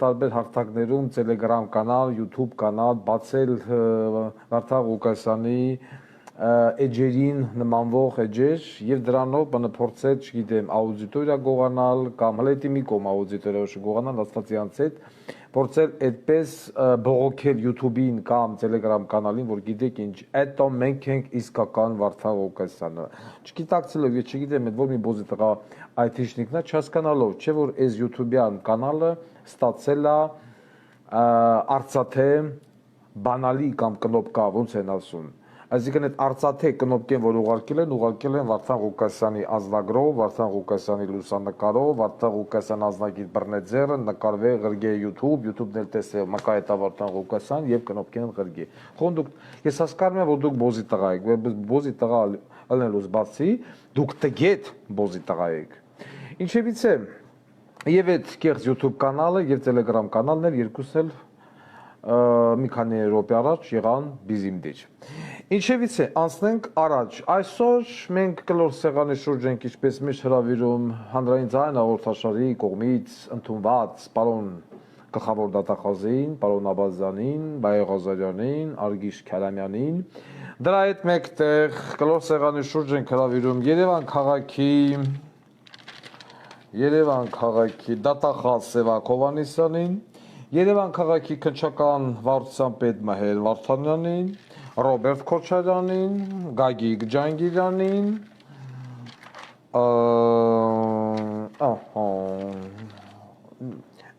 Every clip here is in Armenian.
տարբեր հարթակներում Telegram կանալ, YouTube կանալ, բացել Վարդան Ղուկասյանի էջերին նմանվող էջեր եւ դրանով բանը փորձել, չգիտեմ, աուդիտորիա գողանալ կամ հլետի մի կողմ աուդիտորիա գողանալ աստվածի անց հետ փորձել այդպես բողոքել YouTube-ին կամ Telegram կանալին, որ գիտեք ինչ, այդտո մենք ենք իսկական Վարդան Ղուկասյանը։ Չգիտակցելով, ես չգիտեմ, այդ որ մի բոզի տղա IT-շնիկն է, չհասկանալով, չէ որ այս YouTube-յան կանալը ստացել է արծաթե բանալի կամ կնոպկա, ոնց են ասում։ Այսինքն այդ արծաթե կնոպկեն, որ ուղարկել են Վարդան Ղուկասյանի ազնագրով, Վարդան Ղուկասյանի լուսանկարով, Վարդան Ղուկասյան ազնագիր բռնեձեռը նկարվե ղրգե YouTube-ն էլ տեսե մակայետա Վարդան Ղուկասյան եւ կնոպկեն ղրգե։ Խոն դուք ես հասկանում եմ, որ դուք բոզի տղա եք, բոզի տղա ալնելուց բացի, դուք տգետ բոզի տղա եք։ Ինչևից է եւ այդ կեղծ YouTube կանալը եւ Telegram կանալն էլ երկուսն էլ մի քանի րոպե առաջ եղան բիզիմդիջ։ Ինչևից է, անցնենք առաջ։ Այսօր մենք կլոր սեղանի շուրջ ենք ինչպես միշտ հրավիրում հանրային ձայն հաղորդաշարի կողմից ընդունված պարոն գլխավոր դատախազին, պարոն Աբազյանին, Բայե Ղազարյանին, Արգիշ Քարամյանին։ Դրա հետ մեկտեղ կլոր սեղանի շուրջ ենք հրավիրում Երևան քաղաքի դատախազ Սևակ Հովհաննիսյանին, Երևան քաղաքի քննչական վարչության պետ Մհեր Վարդանյանին, Ռոբերտ Քոչարյանին, Գագիկ Ջանգիրյանին,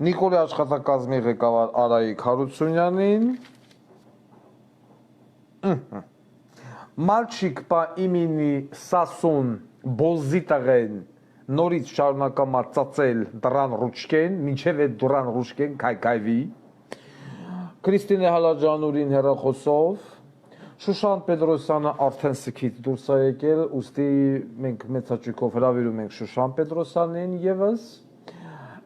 Նիկոլի աշխատակազմի ղեկավար Արայիկ Հարությունյանին, Մալչիկ պա իմինի Սասուն Բոզիտաղեն նորից շարունակամա ծածել դրան ռուչկեն, մինչև այդ դրան ռուչկեն կայվի, Քրիստինե Հալաջանուրին հեռախոսով, Շուշան Պետրոսյանը արդեն սքիթ դուրս է եկել, ուստի մենք մեծ հաճույքով հրավիրում ենք Շուշան Պետրոսյանին ևս,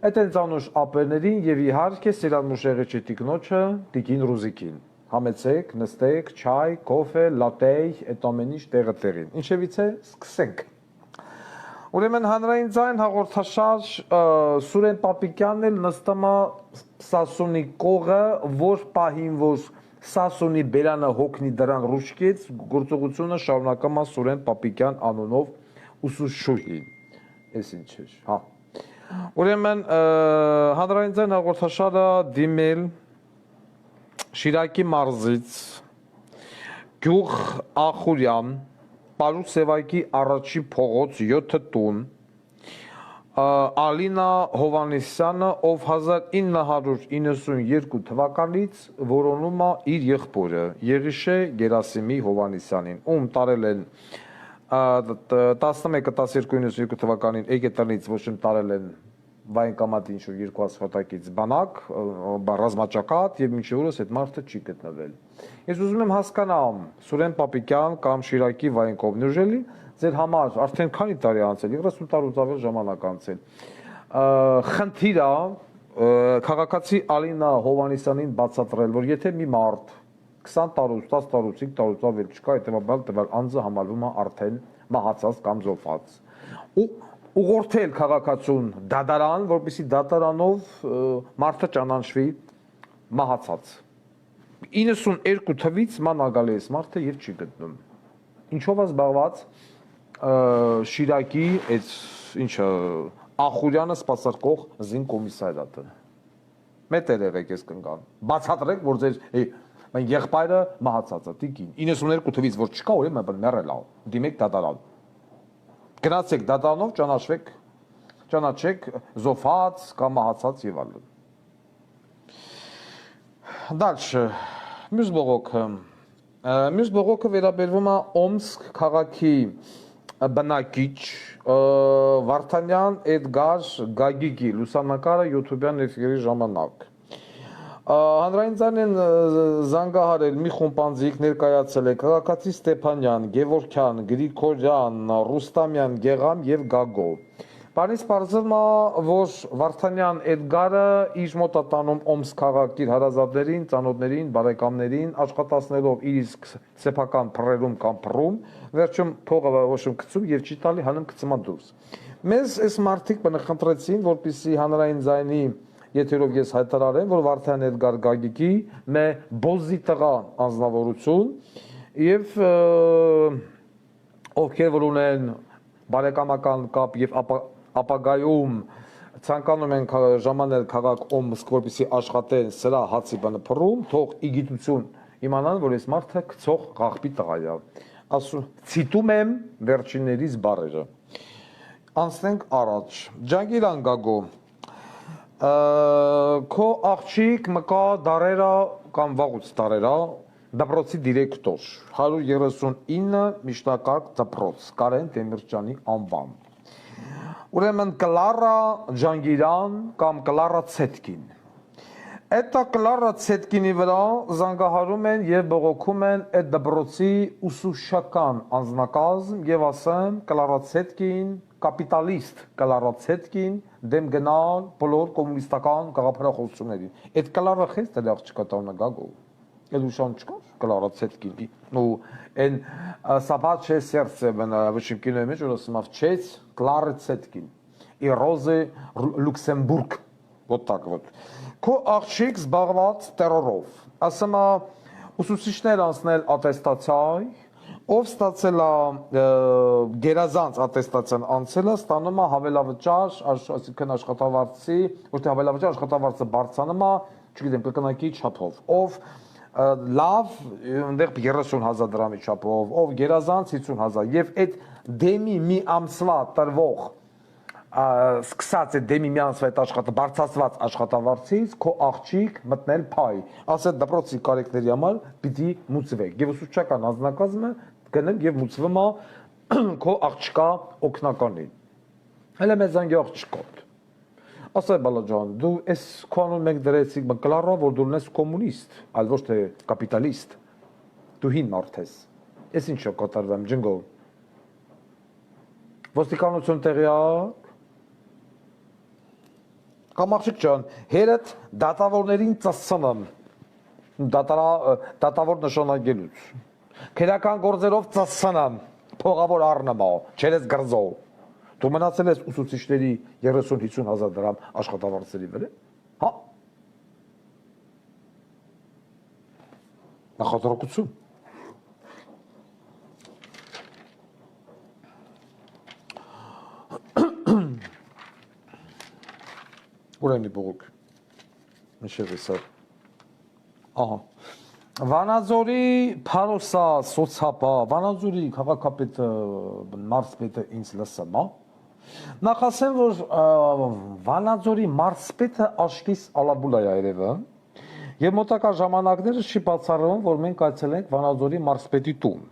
այդ են ծանոթ ապերներին եւ իհարկե Սիրանմուշեղի ճետիկնոջը Տիկին Ռուզիկին։ Համեցեք, նստեք, չայ, կոֆե, լատե, այդ ամեն ինչ տեղը տեղին։ Ինչևից է, սկսենք։ Ուրեմն հանրային ձայն հաղորդաշար Սուրեն Պապիկյանն էլ նստում է Սասունի կողը, որ պահին որ Սասունի բերանը հոգնի դրան ռուշկից, գործողությունը շարունակում է Սուրեն Պապիկյան անունով ուսուցչուհին։ Էս ինչ էր, հա։ Ուրեմն հանրային ձայն հաղորդաշարը դիմել Շիրակի մարզից գյուղ Ախուրյան Պարուս Սևակի առաջի փողոց 7 տուն Ալինա Հովհաննիսյանը, ով 1992 թվականից որոնում է իր եղբորը Եղիշե Գերասիմի Հովհաննիսյանին, ում տարել են 11-12-92 թվականին Էգետնից ոչ իմ տարել են վայնկամատի ինչ-որ երկու ասֆալտակից բանակ, ռազմաճակատ եւ մինչեւ օրս այդ մարդը չի գտնվել։ Ես ուզում եմ հասկանամ Սուրեն Պապիկյան կամ Շիրակի վայնկով նժելի ձեր համար արդեն քանի տարի անցել, 30 տարուց ավել ժամանակ անցել։ Խնդիրը քաղաքացի Ալինա Հովհաննիսյանին բացատրել, որ եթե մի մարդ 20 տարուց, 10 տարուց, 5 տարուց ավել չկա, հետեւաբար անձը համարվում է արդեն մահացած կամ զոհված։ Ուղղորդել քաղաքացուն դատարան, որպեսզի դատարանով մարդը ճանաչվի մահացած։ 92 թվից մանագալի էս մարդը եւ չի գտնում։ Ինչով է զբաղված Շիրակի այդ ինչը Ախուրյանը սպասարկող զին կոմիսարիատը։ Մետեր եղեք ես կնկան։ Բացատրեք, որ ձեր եղբայրը մահացած է, տիկին։ 92 թվից որ չկա, ուրեմն մեռել է։ Դիմեք դատարան։ Գնացեք դատարանով, ճանաչեք զոհված կամ մահացած եւ այլն։ Դальше մյուս բողոքը վերաբերվում է Օմսկ քաղաքի բնակիչ Վարդանյան Էդգար Գագիկի լուսանկարը YouTube-յան էֆիրի ժամանակ։ Հանրային ձայնեն զանգահարել մի խումբ անձիկ ներկայացել է քաղաքացի Ստեփանյան, Գևորգյան, Գրիգորյան, Ռուստամյան, Գեգամ եւ Գագո։ Բանից պարզվում է, որ Վարդանյան Էդգարը իր մոտ է տանում Օմսկ քաղաքի հարազատներին, ծանոթներին, բարեկամներին, աշխատացնելով իր իսկ սեփական փռերում կամ փռում, վերջում փողը ոչմ գցում եւ չի տալի հանում գցումա դուրս։ Մեզ այս մարդիկ բնախնդրեցին, որպեսզի հանրային ձայնի եթերով ես հայտարարեմ, որ Վարդան Էդգար Գագիկի մե բոզի տղա անձնավորություն եւ ովքեր որ ունեն բարեկամական կապ եւ ապագայում ցանկանում են ժամանել քաղաք Օմսկ, որպեսզի աշխատեն սրա հացի բանը փռում, թող իգիտություն իմանան, որ այս մարդը գցող աղբի տղա է։ Ասում ցիտում եմ վերջիններից բառերը։ Անցնենք առաջ։ Ջանգիրան Գագո քո աղջիկ մկա դարերա կամ վաղուց դարերա դպրոցի դիրեկտոր 139 միջնակարգ դպրոց Կարեն Տեմիրճյանի անվան ուրեմն Կլարա Ջանգիրան կամ Կլարա Ցետկին Էտա Կլարա Ցետկինի վրա զանգահարում են եւ բողոքում են այդ դպրոցի ուսուցչական անձնակազմ եւ ասեմ Կլարա Ցետկին կապիտալիստ Կլարա Ցետկին դեմ գնալ բոլոր կոմունիստական գաղափարախոսություններին այդ Կլարա խես դեռ չկա տոնը Գագո Այդ ушан չկար Կլարա Ցետկին ну այն собачье сердце в общем кино մեջ որ ասում ավ չես Կլարա Ցետկին и Розы Люксембург вот так вот քո աղջիկ զբաղված տերորով ասում է ուսուցիչներ անցնել ատեստացիա ով ստացել է գերազանց ատեստացիան անցել է ստանում է հավելավճար այսինքն աշխատավարձի ոչ թե հավելավճար աշխատավարձը բարձրանում է չգիտեմ կրկնակի չափով ով լավ այնտեղ 30000 դրամի չափով ով գերազանց 50000 եւ այդ դեմի մի ամսվա տրվող սկսած է դեմի մի ամսվա այդ աշխատը բարձրացված աշխատավարձից քո աղջիկ մտնել փայ ասել դպրոցի կարեկների համար պիտի մուծվեք եւ ուսուցչական անձնակազմը գնում եւ մուծվում է քո աղջկա օգնականին հələ մեզ անգեղ չկոտ ասա բալաջան դու էս քոնուն մեկ դրեցիք բկլարը որ դու ես կոմունիստ այլ ոչ թե կապիտալիստ դու հին մարդ ես էս ինչ է կատարվում ջնգո ոստիկանություն տեղյակ կամ աղջիկ ջան հերդ դատավորներին ծսցնում դատավոր նշանակելուց քերական գործերով ծսցնում փողավոր առնումա չերես գրզով դու մնացել ես ուսուցիչների 30-50000 դրամ աշխատավարձերի վրա հա նախատրակություն Ուրեմն բողոք Միշել էսա ահա Վանաձորի Փարոսա սոցապա Վանաձորի քաղաքապետը մարզպետը ինձ լսում է Նախասեմ որ Վանաձորի մարզպետը Աշկիս Ալաբուլա է երևը եւ մոտակա ժամանակները չի բացառվում որ մենք այցելենք Վանաձորի մարզպետի տուն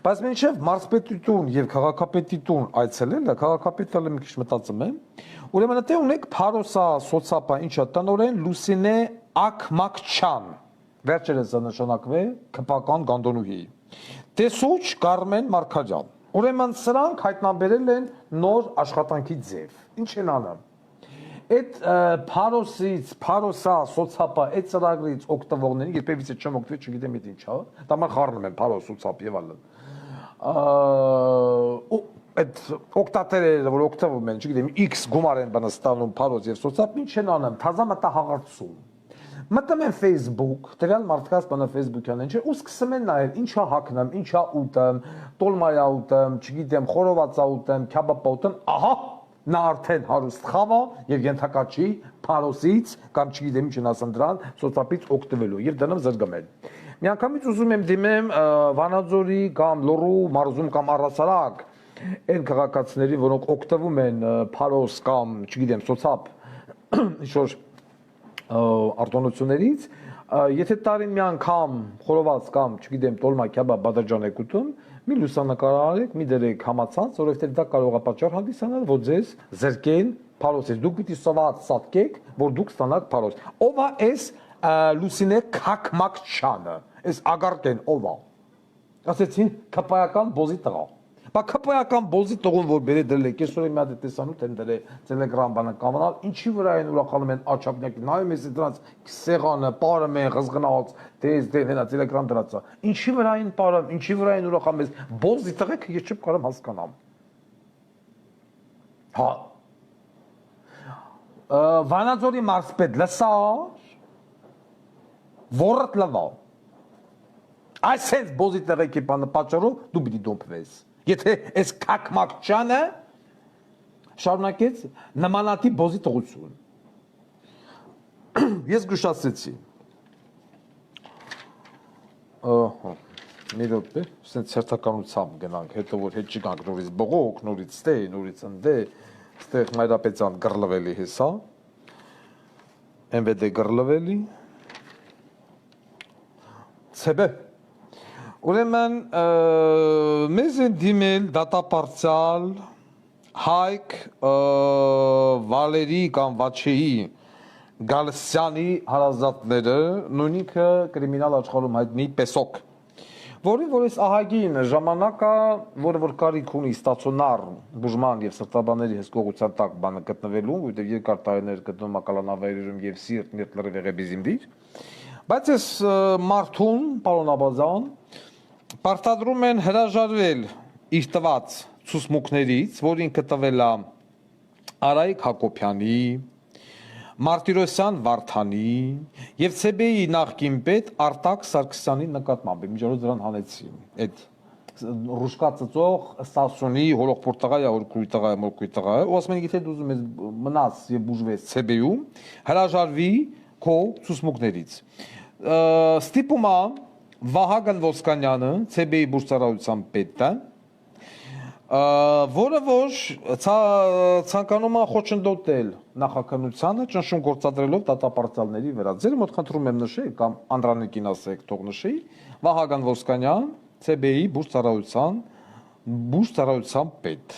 Բայց մինչև մարզպետի տուն եւ քաղաքապետի տուն այցելելը քաղաքապետը մի քիչ մտածում եմ ուրեմն դե ունեք Փարոսա սոցապա ինչա տնորեն Լուսինե Ակմակչյան վերջերս նշանակվե քպական գանդոնուհի Տեսուչ Կարմեն Մարկարյան ուրեմն սրանք հայտնաբերել են նոր աշխատանքի ձև ինչ են անում Այդ Փարոսից Փարոսա սոցապա այդ ծրագրից օգտվողներին երբևիցե չեմ օգտվել չգիտեմ այդ ինչա դա մա խառնում են Փարոս սոցապ եւ այլն այդ օկտատերերը որ օգտվում են չգիտեմ X գումար են բնստանում Փարոս եւ սոցապ ինչ են անում թազա մտահաղացում Մտնում են Facebook, տվյալ մարդկանց բանը Facebook-յան են, ու սկսում են նայել, ինչա հագնեմ, ինչա ուտեմ, տոլմայա ուտեմ, չգիտեմ, խորովածա ուտեմ, քյաբաբա ուտեմ, ահա, նա արդեն հարուստ խավա եւ ենթակա չի Փարոսից կամ չգիտեմ ինչ են ասան դրան, սոցապից օգտվելու եւ դրանով զրկվել։ Միանգամից ուզում եմ դիմեմ Վանաձորի կամ Լոռու մարզում կամ առասարակ այն քաղաքացիների, որոնք օգտվում են Փարոս կամ չգիտեմ, սոցապ ինչ-որ արտոնություններից, եթե տարին մի անգամ խորոված կամ, չգիտեմ, տոլմա, քյաբաբ, բադրջան եք ուտում, մի լուսանկարարեք, մի դրեք համացանց, որովհետև դա կարող է պատճառ հանդիսանալ, որ ձեզ զրկեն Փարոսից։ Դուք պիտի սոված սատկեք, որ դուք ստանաք Փարոս։ Ով է այս Լուսինե Քակմակչյանը, այս ագարտեն ով է։ Ասեցին քպայական բոզի տղա։ Բա քպայական բոզի տղուն որ բերե դրել եք, այսօր մի հատ տեսանուտ եմ դրել Telegram բանը կամանալ, ինչի վրա են ուրախանում են աչափնյակի, նայում ես դրանց սեղանը, պարը մեն ղզգնած, դες հենա Telegram դրածա։ Ինչի վրա են պարը, ինչի վրա են ուրախանում ես բոզի տղեկ ես չեմ կարող հասկանամ։ Հա Վանաձորի մարզպետ լսար, որդ լվա։ Այսենց բոզի տեղեկի բանը պատճառով դու պիտի դոմփվես։ Եթե այս քակմակչանը շարունակեց նմանատիպ բոզի տղություն։ Ես գուշացեցի։ Ահա, մի րոպե, սենց հերթականությամբ գնանք, հետո որ հետ չգանք նորից բողոք, նորից ստե, նորից ընդե, ստեղ Մայրապետյան գրլվելի հեսա, MVD գրլվելի, ցեբե, ուրեմն մեզ են դիմել դատապարտյալ Հայկ Վալերի կամ Վաչեի Գալստյանի հարազատները, նույնիկը կրիմինալ աշխարհում հայտնի Պեսոկ, որին որ այս ահագին ժամանակը, որը որ կարիք ունի ստացիոնար բուժման եւ սրտաբանների հսկողության տակ բանը գտնվելու, որտեղ երկար տարիներ գտնում ակալանավայրերում եւ սիրտ ներտլրի վեղեբիզիմդիր, բայց այս մարդուն, պարոն Աբազյան, պարտադրում են հրաժարվել իր տված ցուսմուկներից, որ ինքը տվել է Արայիկ Հակոբյանի, Մարտիրոսյան Վարդանի եւ ՑԲ-ի նախկին պետ Արտակ Սարգսյանի նկատմամբ միջազգային դրան հանեցին այդ ռուշկա ծծող ստասյոնի հոլոխպորտաղայ մորկույտաղայ ու ասում են եթե դու ուզում ես մնաս եւ բուժվես ՑԲ-ում հրաժարվի քո ցուսմուկներից ստիպումա Վահագն Ոսկանյանը ՑԲ-ի բուժարարության պետը որը որ ցանկանում է խոչընդոտել նախաքննությանը ճնշում գործադրելով դատապարտյալների վրա։ Ձեր մոտ խնդրում եմ նշեք կամ Անդրանիկին ասեք թող նշի Վահագն Ոսկանյան ՑԲ-ի բուժարարության պետ։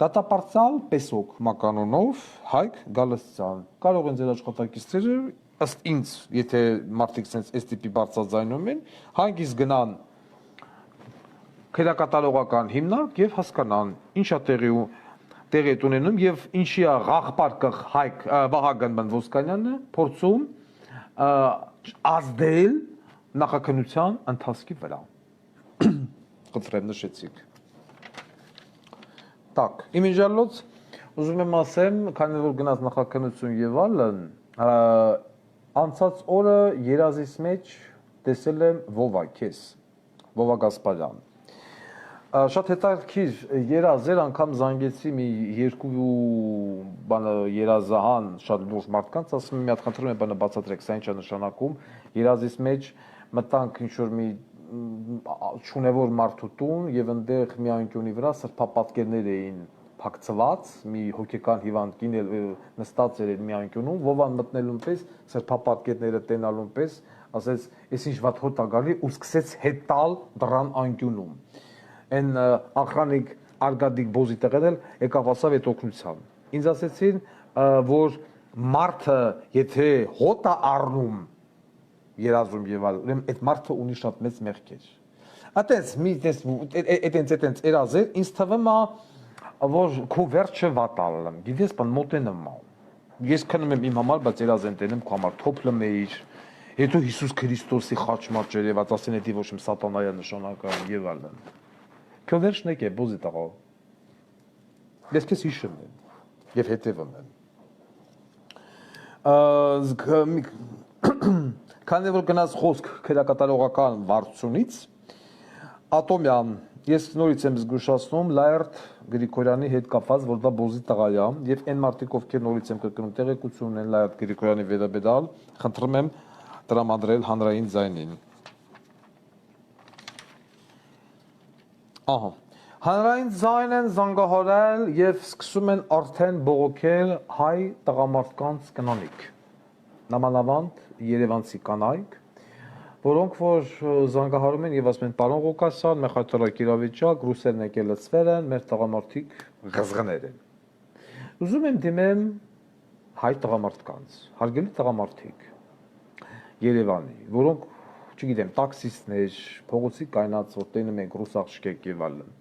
Դատապարտյալ Պեսոկ մականունով Հայկ Գալստյան։ Կարող են ձեր աշխատակիցները ըստ ինձ, եթե մարդիկ sense այս տիպի բարձրաձայնում են, հանգիստ գնան քերակատարողական հիմնարկ եւ հասկանան ինչա տեղի ունենում եւ ինչի է ղաղպարկը Հայկ Վահագն Ոսկանյանը փորձում ազդել նախաքննության ընթացքի վրա։ Խնդրեմ նշեցիք։ Так, իմիջալոց ուզում եմ ասեմ, քանի որ գնաց նախաքննություն եւ այլն, անցած օրը երազիս մեջ տեսել եմ Վովա քեզ, Վովա Գասպարյան։ Շատ հետաքրքիր երազ էր, անգամ զանգեցի մի երկու բանը երազահան շատ լուրջ մարդկանց, ասում եմ մի հատ խնդրում եմ բանը բացատրեք, սա ինչ է նշանակում, երազիս մեջ մտանք ինչ-որ մի չունևոր մարդու տուն եւ այնտեղ մի անկյունի վրա սրբապատկերներ էին փակցված, մի հոգեկան հիվանդ կին նստած էր մի անկյունում, Վովան մտնելուն պես սրբապատկերները տենալուն պես, ասեց, «Էս ինչ վատ հոտ ա գալի» ու սկսեց հետ տալ դրան անկյունում։ Այն ախրանիկ արգադիկ բոզի տեղերել եկավ ասավ այդ օգնության։ Ինձ ասեցին, որ մարդը եթե հոտ է առնում երազում եւ այլ, ուրեմն այդ մարդը ունի շատ մեծ մեղքեր։ Այդպես մի այտենց երազեր, ինձ թվում է, որ քո վերջը վատ ալն, գիտես, բան մոտենամ։ Ես քնում եմ իմ համար, բայց երազ են տենում քո համար թոփլը մեիր, հետո Հիսուս Քրիստոսի խաչմաճ երևաց, ասեն էդի ոչ իմ սատանայա նշանական եւ այլն։ Քո վերջն է բոզի տղա։ Ես քեզ հիշում եմ եւ հետեւում եմ։ Քանի որ գնաց խոսք քերակատարողական վարչությունից, Ատոմյան, ես նորից եմ զգուշացնում Լայերտ Գրիգորյանի հետ կապված, որ դա բոզի տղա է, եւ այն մարդիկ, ովքեր նորից եմ կրկնում տեղեկություն ունեն Լայերտ Գրիգորյանի վերաբերյալ, խնդրում եմ տրամադրել հանրային ձայնին։ Ահա։ Հանրային ձայն են զանգահարել եւ սկսում են արդեն բողոքել հայ տղամարդկանց կնանիք։ Նամանավանդ երևանցի կանայք, որոնք որ զանգահարում են եւ ասում են պարոն Ղուկասյան, մեր խայտարակ իրավիճակ, ռուսերն եկել լցվել են, մեր տղամարդիկ ղզղներ են։ Ուզում եմ դիմեմ հայ տղամարդկանց, հարգելի տղամարդիկ Երևանի, որոնք, չգիտեմ, տաքսիստներ, փողոցի կայնած, որ տենում ենք ռուս աղջիկ եւ այլն։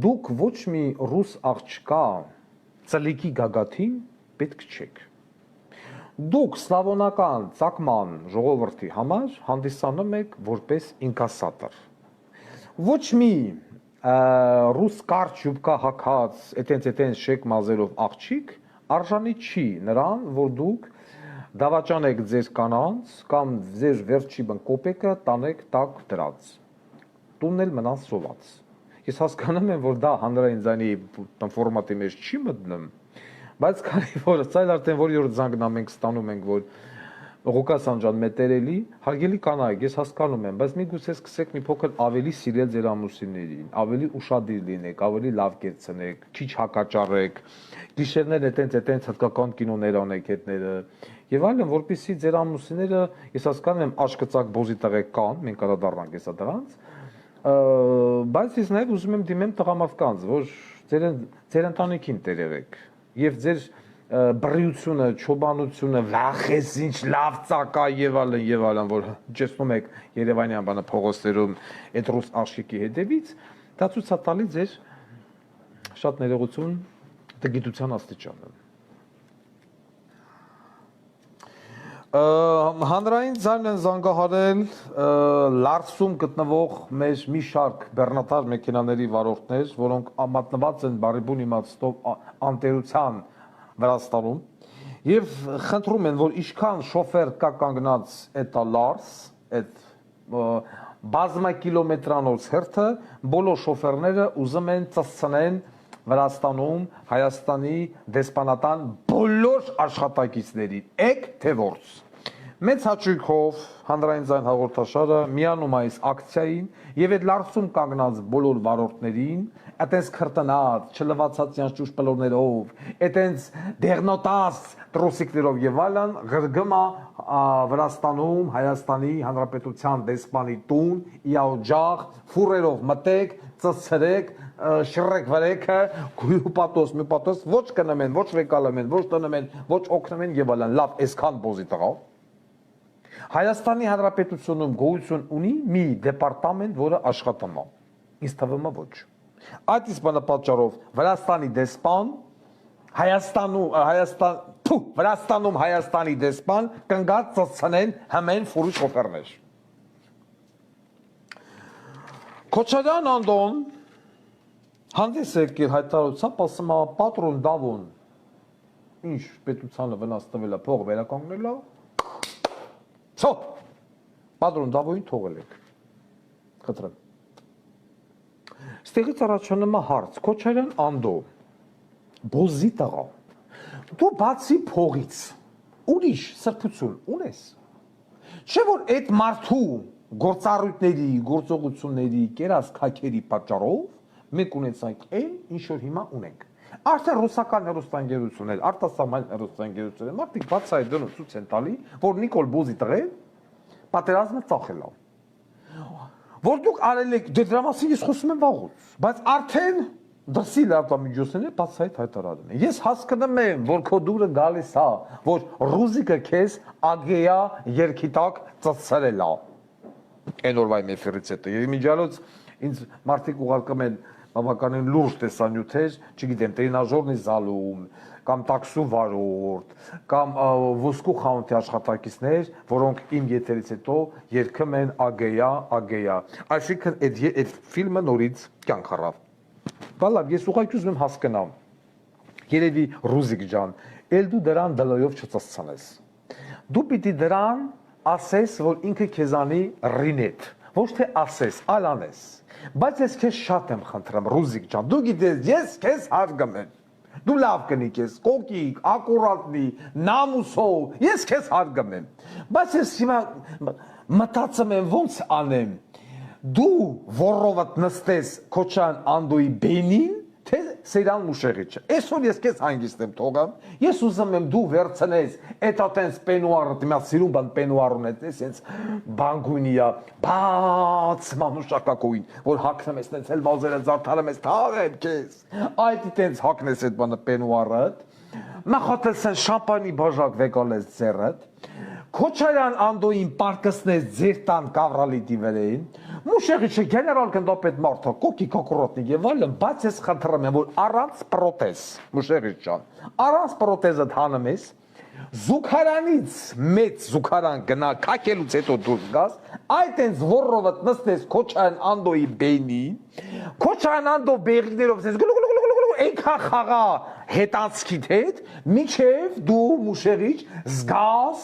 Դուք ոչ մի ռուս աղջկա ծլիկի գագաթին պետք չեք։ Դուք սլավոնական ցակման ժողովրդի համար հանդիսանում եք որպես ինկասատոր։ Ոչ մի ռուս կարճ յուբկա հագած, այտենց շեք մազերով աղջիկ արժանի չի նրան, որ դուք դավաճանեք ձեր կանանց կամ ձեր վերջի բան կոպեկը տանեք տակ դրած։ Տունն էլ մնաց սոված։ Ես հասկանում եմ, որ դա հանրային ձայնի ֆորմատի մեջ չի մտնում, բայց քանի որ սա արդեն որ երրորդ զանգն մենք ստանում ենք, որ Ղուկասյան ջան մետերելի, հարգելի կանայք, ես հասկանում եմ, բայց միգուցե սկսեք մի փոքր ավելի սիրել ձեր ամուսիններին, ավելի ուշադիր լինեք, ավելի լավ կեցնեք, քիչ հակաճառեք, գիշերները այտենց հատկական կինոներ անեք հետները, եւ այլն, որպեսզի ձեր ամուսինները, ես հասկանում եմ, աշկծակ բոզի տղեկ կան, մենք անդրադառնանք հեսա դրանց, բայց ես նաեւ ուզում եմ դիմեմ տղամարդկանց, որ ձեր ընտանիքին տերևեք եւ ձեր բռիությունը, չոբանությունը, վախես ինչ լավ ծակա եւ այլն, որ ճշտում եք Երևանյան բանը փողոցներում այդ ռուս աշկի հետևից, դա ցույց է տալի ձեր շատ ներողություն գիտության աստիճանը։ Հանրային ձայն են զանգահարել Լարսում գտնվող մեր մի շարք բեռնատար մեքենաների վարորդներ, որոնք մատնված են բարիբուն իմաստով անտերության Վրաստանում եւ խնդրում են, որ ինչքան շոֆեր կա կանգնած այդ Լարս, այդ բազմակիլոմետրանոց հերթը, բոլոր շոֆերները ուզում են ծածկեն Վրաստանում, Հայաստանի դեսպանատան բոլոր աշխատակիցներին, եք թե որց։ Մեծ հաճույքով հանրային ձայն հաղորդաշարը միանում այս ակցիային եւ այդ Լարսում կանգնած բոլոր վարորդներին, այտենց քրտնած, չլվացած ճուշ պլորներով, այտենց դեղնոտած տրոսիկներով եւ այլն գրգմա Վրաստանում Հայաստանի Հանրապետության դեսպանի տուն, իաուջախ, ֆուրերով մտեք, ծծրեք, շրեք վրեքը, գույպատոս, միպատոս, ոչ կնեմ են, ոչ վեկալեմ են, ոչ տնեմ են, ոչ օգնում են եւ այլն, լավ, այսքան բոզի տղա։ Հայաստանի Հանրապետությունում գոյություն ունի մի դեպարտամենտ, որը աշխատում է։ Ինձ թվում է ոչ։ Այդ իսկ պատճառով Վրաստանի դեսպան Վրաստանում Հայաստանի դեսպան կանգած ծծցնեն համեն ֆուրի շոֆերներ։ Քոչարյան Անդոն հանդես եկել հայտարարությամբ ասում է պատրոն Դավոն ինչ պետությանը վնաս տվել է փող վերականգնել է Սո, պատրոն Դավոյին թողել եք, խտրեմ։ Ստեղից առաջանում է հարց, Քոչարյան Անդո, բոզի տղա, դու բացի փողից, ուրիշ սրբություն ունես, չէ որ այդ մարդու գործառույթների, գործողությունների, կերած քաքերի պատճառով մենք ունեցանք այն, ինչ որ հիմա ունենք։ Արդեն ռուսական հեռուստաընկերություններ, արտասահման հեռուստաընկերություններ, մարդիկ բացահայտ դնում ցույց են տալի, որ Նիկոլ Բոզի տղեն պատերազմը ծախել է։ Որ դուք արել եք, դրա մասին ես խոսում եմ վաղուց, բայց արդեն դրսի լրատվամիջոցները բացահայտ հայտարարում են։ Ես հասկանում եմ, որ քո դուրը գալիս է, որ ռուզիկը քեզ ագեա երկի տակ ծծրել է։ Այն օրվա իմ էֆիրից հետո։ Եվ միջալոց ինձ մարդիկ ուղարկում են բավականին լուրջ տեսանյութեր, չգիտեմ, տրենաժորնի զալում, կամ տաքսու վարորդ, կամ ոսկու խանութի աշխատակիցներ, որոնք իմ եթերից հետո երգում են ագեյա։ Այսինքն այդ ֆիլմը նորից կյանք առավ։ Բալավ, ես ուղղակի ուզում եմ հասկանամ, երևի Ռուզիկ ջան, էլ դու դրան դլոյով չծծցնես։ Դու պիտի դրան ասես, որ ինքը քեզանի ռինետ, ոչ թե ասես, այլ անես։ Բայց ես քեզ շատ եմ խնդրում, Ռուզիկ ջան, դու գիտես, ես քեզ հարգում եմ։ Դու լավ կնիկ ես, կոկիկ, ակուրատնի, նամուսով, ես քեզ հարգում եմ։ Բայց ես հիմա մտածում եմ ոնց անեմ։ Դու ոռովդ նստես Քոչարյան Անդոյի բենին, թե Սեյրան Մուշեղիչը։ Այսօր ես քեզ հանգիստ եմ թողամ։ Ես ուզում եմ դու վերցնես այդ այտենց պենուարը, դիմաց սիրուն բան պենուար ունեցես, այնց բանգունիա, բաց մանուշակակույն, որ հագնում ես այնց էլ մազերը զարդարում ես, թաղեմ քեզ։ Այդ այտենց հագնես այդ բանը պենուարը, մախոտելսեն շամպանի բաժակ վեկալես ձեռդ։ Քոչարյան Անդոյին պարկսնես ձեր տան կավրալիտի վրային, Մուշեղիչը գեներալ գնդապետ մարդը, կոկիկ ակուրատնիկ եւ այլն, բայց ես խնդրում եմ, որ առանց պրոթեզ, Մուշեղիչ ջան, առանց պրոթեզը թանում ես, զուգարանից մեծ զուգարան գնա քակելուց հետո դուրս գաս, այդ այնց ոռովդ նստես Քոչարյան Անդոյի բենի, Քոչարյան Անդո բեղիկներով ասես գլուգլուգլուգլուգ այնքան խաղա հետանցքիդ հետ, միջև դու մուշերիչ զգաս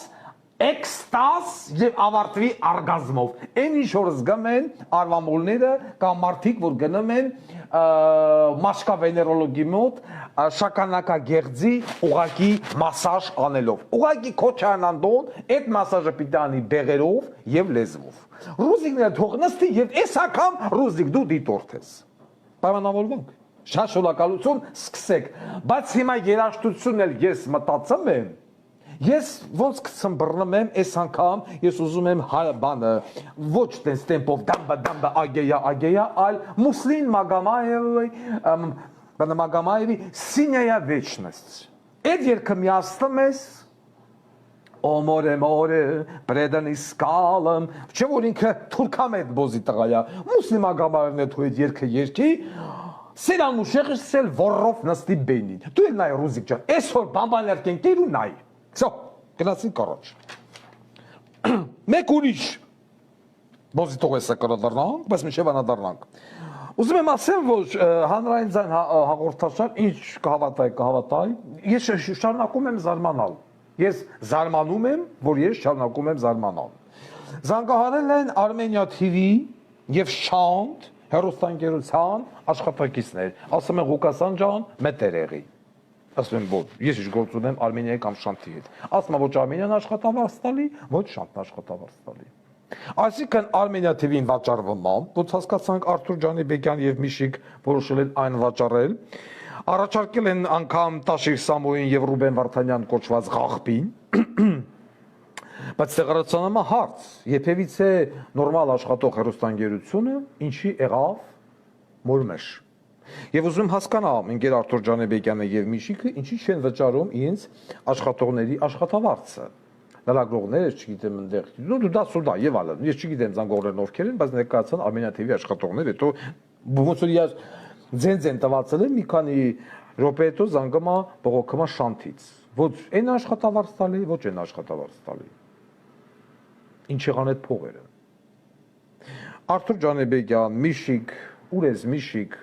էքստազ եւ ավարտվի արգազմով։ Այն ինչ որ զգում են արվամոլները կամ մարդիկ, որ գնում են մաշկավեներոլոգի մոտ շագանակագեղձի ուղակի մասաժ անելով։ Ուղակի քոչանանդոն այդ մասաժը պիտի անի բեղերով եւ լեզվով։ Ռուզիկները թող նստի եւ այս անգամ ռուզիկ դու դիտորդ ես։ Պայմանավորվանք։ Շատ շնորհակալություն, սկսեք։ Բայց հիմա երաժշտությունն էլ ես մտածում եմ Ես ոնց կցմբռնում եմ, այս անգամ ես ուզում եմ բանը ոչ տենց տեմպով դամբա ագեյա, այլ Մուսլին Մագամաևի Սինյայա Вечность։ Այդ երգը միացնում ես Օ մորե, պրեդան իսկալım, չէ որ ինքը թուրքամետ բոզի տղայա, Մուսլին Մագամաևն է թույդ երգը երկի, սերան ուշեղը սել որով նստի բենին։ Դու էլ նայ ռուզիկ ջան, այսօր բամբաներ կենքեր ու նայ։ Всё, գնացինք առաջ։ Մեկ ուրիշ բոզի տողեսը կրադառնանք, բայց միշտ անադառնանք։ Ուզում եմ ասեմ, որ հանրային ձայն հաղորդաշար ինչ կհավատայի, ես շարունակում եմ զարմանալ։ Ես զարմանում եմ, որ ես շարունակում եմ զարմանալ։ Զանգահարել են Armenia TV եւ Շանտ հեռուստաընկերության աշխատակիցներ, ասում են Ղուկասյան ջան, մետեր եղի։ Ասում եմ, որ ես ինչ գործ ունեմ Արմենիայի կամ Շանթի հետ։ Ասում եմ, ոչ Արմենիան աշխատավարձ տալի, ոչ Շանթն աշխատավարձ տալի։ Այսինքն Armenia TV-ին վաճառվում է, ոնց հասկացանք Արթուր Ջանիբեկյան եւ Միշիկ որոշել են այն վաճառել։ Առաջարկել են անգամ Տաշիր Սամոյին եւ Ռուբեն Վարդանյան կոչված Ղախբին։ Բայց տեղարացանոմա հարց, երբևիցե նորմալ աշխատող հեռուստաընկերությունը ինչի եղավ մորմեշ։ Եվ ուզում հասկանամ, ինքեր Արթուր Ջանիբեկյանը եւ Միշիկը ինչի չեն վճարում իրենց աշխատողների աշխատավարձը։ Լրագրողները, չգիտեմ, այնտեղ, դու դա սուդա եւ այլն։ Ես չգիտեմ զանգողներն ովքեր են, բայց ներկայացան Armenia TV աշխատողներ, հետո ոնց որ ես ձեն տվածել եմ մի քանի րոպե հետո զանգամա բողոքումա Շանթից։ Ոչ այն աշխատավարձ տալի, ոչ այն աշխատավարձ տալի։ Ինչ եղան այդ փողերը։ Արթուր Ջանիբեկյան, Միշիկ, ուր ես Միշիկ,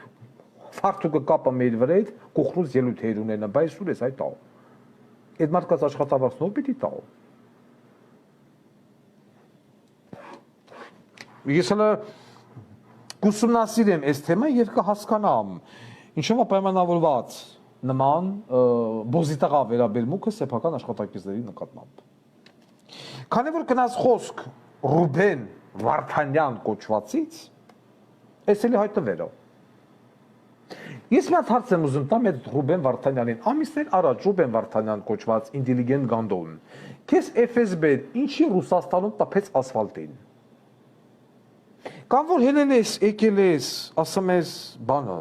Ֆարտուկը կապը մեր վրա հետ կողրուց ելույթեր ունենա, բայց ուր ես այդ տալ։ Այդ մարդկաց աշխատավարձն ով պիտի տալ։ Ես հələ կուսումնասիրեմ այս թեման եւ կհասկանամ ինչով է պայմանավորված նման բոզիտաղա վերաբերմունքը սեփական աշխատակիցների նկատմամբ։ Քանի որ գնաց խոսք Ռուբեն Վարդանյան կոչվածից, այս էլի հայտվելը։ Ես մի հարց եմ ուզում տամ այդ Ռուբեն Վարդանյանին, ամիսներ առաջ Ռուբեն Վարդանյան կոչված ինտելիգենտ գանդոն, քեզ FSB-ն ինչի Ռուսաստանում տապեց ասֆալտին։ Կամ որ հելել ես, եկել ես, ասում ես բանը,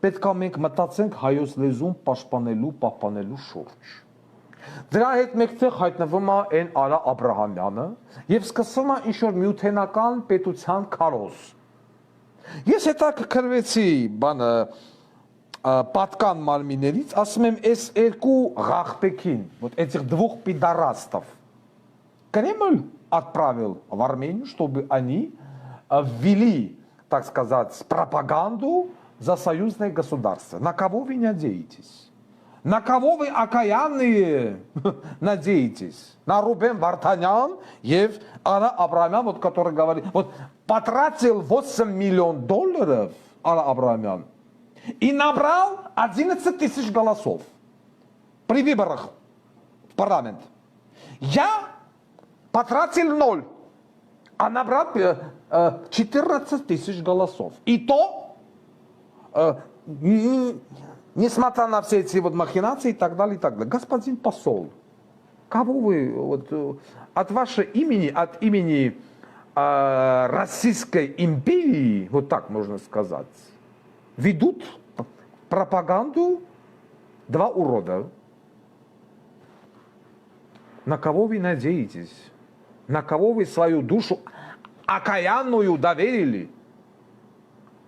պետք է մենք մտածենք հայոց լեզուն պաշտպանելու, պահպանելու շուրջ։ Դրա հետ մեկտեղ հայտնվում է այն Արա Աբրահամյանը եւ սկսվում է ինչ-որ միութենական պետության քարոզ։ Ես հետաքրքրվեցի բանը պատկան մարմիներից, ասում եմ, այս երկու ղախպեքին, вот этих двух пидорастов, Кремль отправил в Армению, чтобы они ввели, так сказать, пропаганду за союзное государство. На кого вы надеетесь? На кого вы окаянные надеетесь? На Рубен Вартанян и Ара Абрамян, вот, который говорит, вот потратил $8 миллионов Ара Абрамян и набрал 11 тысяч голосов при выборах в парламент. Я потратил 0, а набрал 14 тысяч голосов. И то, несмотря на все эти вот махинации и так далее, и так далее. Господин посол, кого вы вот, от вашего имени, от имени Российской империи, вот так можно сказать, ведут пропаганду два урода? На кого вы надеетесь? На кого вы свою душу окаянную доверили?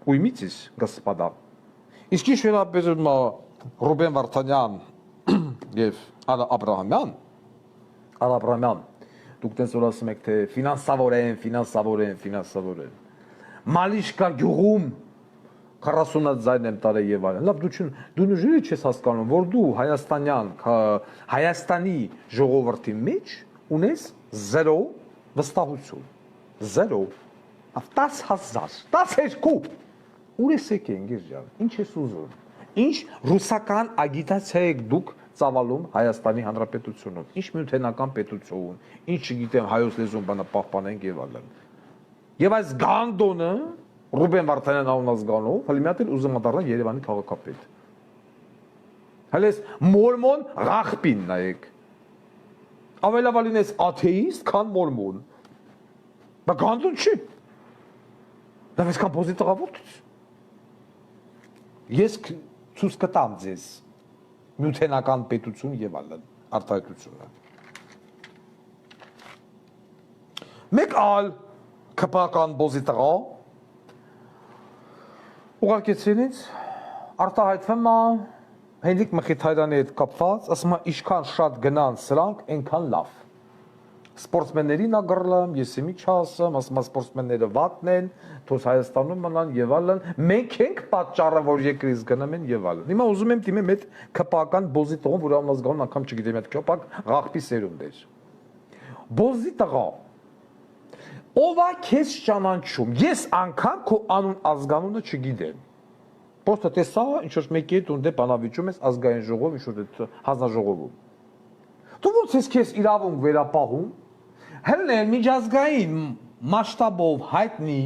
Уймитесь, господа. Իսկ ինչ վերաբերում է Ռուբեն Վարդանյան եւ Արա Աբրահամյան, դուք տես որ ասում եք թե ֆինանսավորեն։ Մալիշկա գյուղում 40-ած ձայն եմ տարել եւ այլն։ Լավ, դու նույնիսկ չես հասկանում, որ դու Հայաստանի ժողովրդի մեջ ունես 0 վստահություն։ 0 10,000, 12։ Ուր ես եկել, Գերջան, ինչ ես ուզում։ Ինչ ռուսական ագիտացիա եք դուք ծավալում Հայաստանի Հանրապետությունում, ինչ միութենական պետություն, ինչ չգիտեմ հայոց լեզուն բանը պահպանենք եւ այլն։ Եվ այս Գանդոնը Ռուբեն Վարդանյան անունազգանով հələ մի հատ էլ ուզում դառնալ Երևանի քաղաքապետ։ Հələ այս մորմոն Ղախպին նայեք։ Ավելավա լինես աթեիստ, քան մորմոն։ Բա Գանդոն չի։ Դա այսքան պոզիտիվ տղավարդ։ Ես ցույց կտամ ձեզ միութենական պետություն եւ այլն արտահայտությունը։ Մեկ այլ քպական բոզիտղա ուղարկեցինից արտահայտվում է Հենրիկ Մխիթարյանի հետ կապված, ասում է ինչքան շատ գնան սրանք, այնքան լավ։ Սպորտսմեններին ագրլամ, ես իմի չասեմ, ասում է սպորտսմենները վատն են, թող Հայաստանում մնան եւ այլն։ Մենք ենք պատճառը, որ երկրից գնում են եւ այլն։ Հիմա ուզում եմ դիմեմ այդ քպական բոզիտղոն, որ անազգանուն անգամ չգիտեմ, այդ քպակ Ղախպի սերունդ էր։ Բոզիտղա ով է քեզ ճանաչում։ Ես անգամ քո անուն ազգանունը չգիտեմ։ Պոստը տեսա, ինչ որ մեկի հետ ունդ է բանավիճում ես ազգային ժողով, ինչ որ հանձնաժողովում։ Դու ո՞նց ես քեզ իրավունք վերապահում։ Հենց միջազգային մասշտաբով հայտնի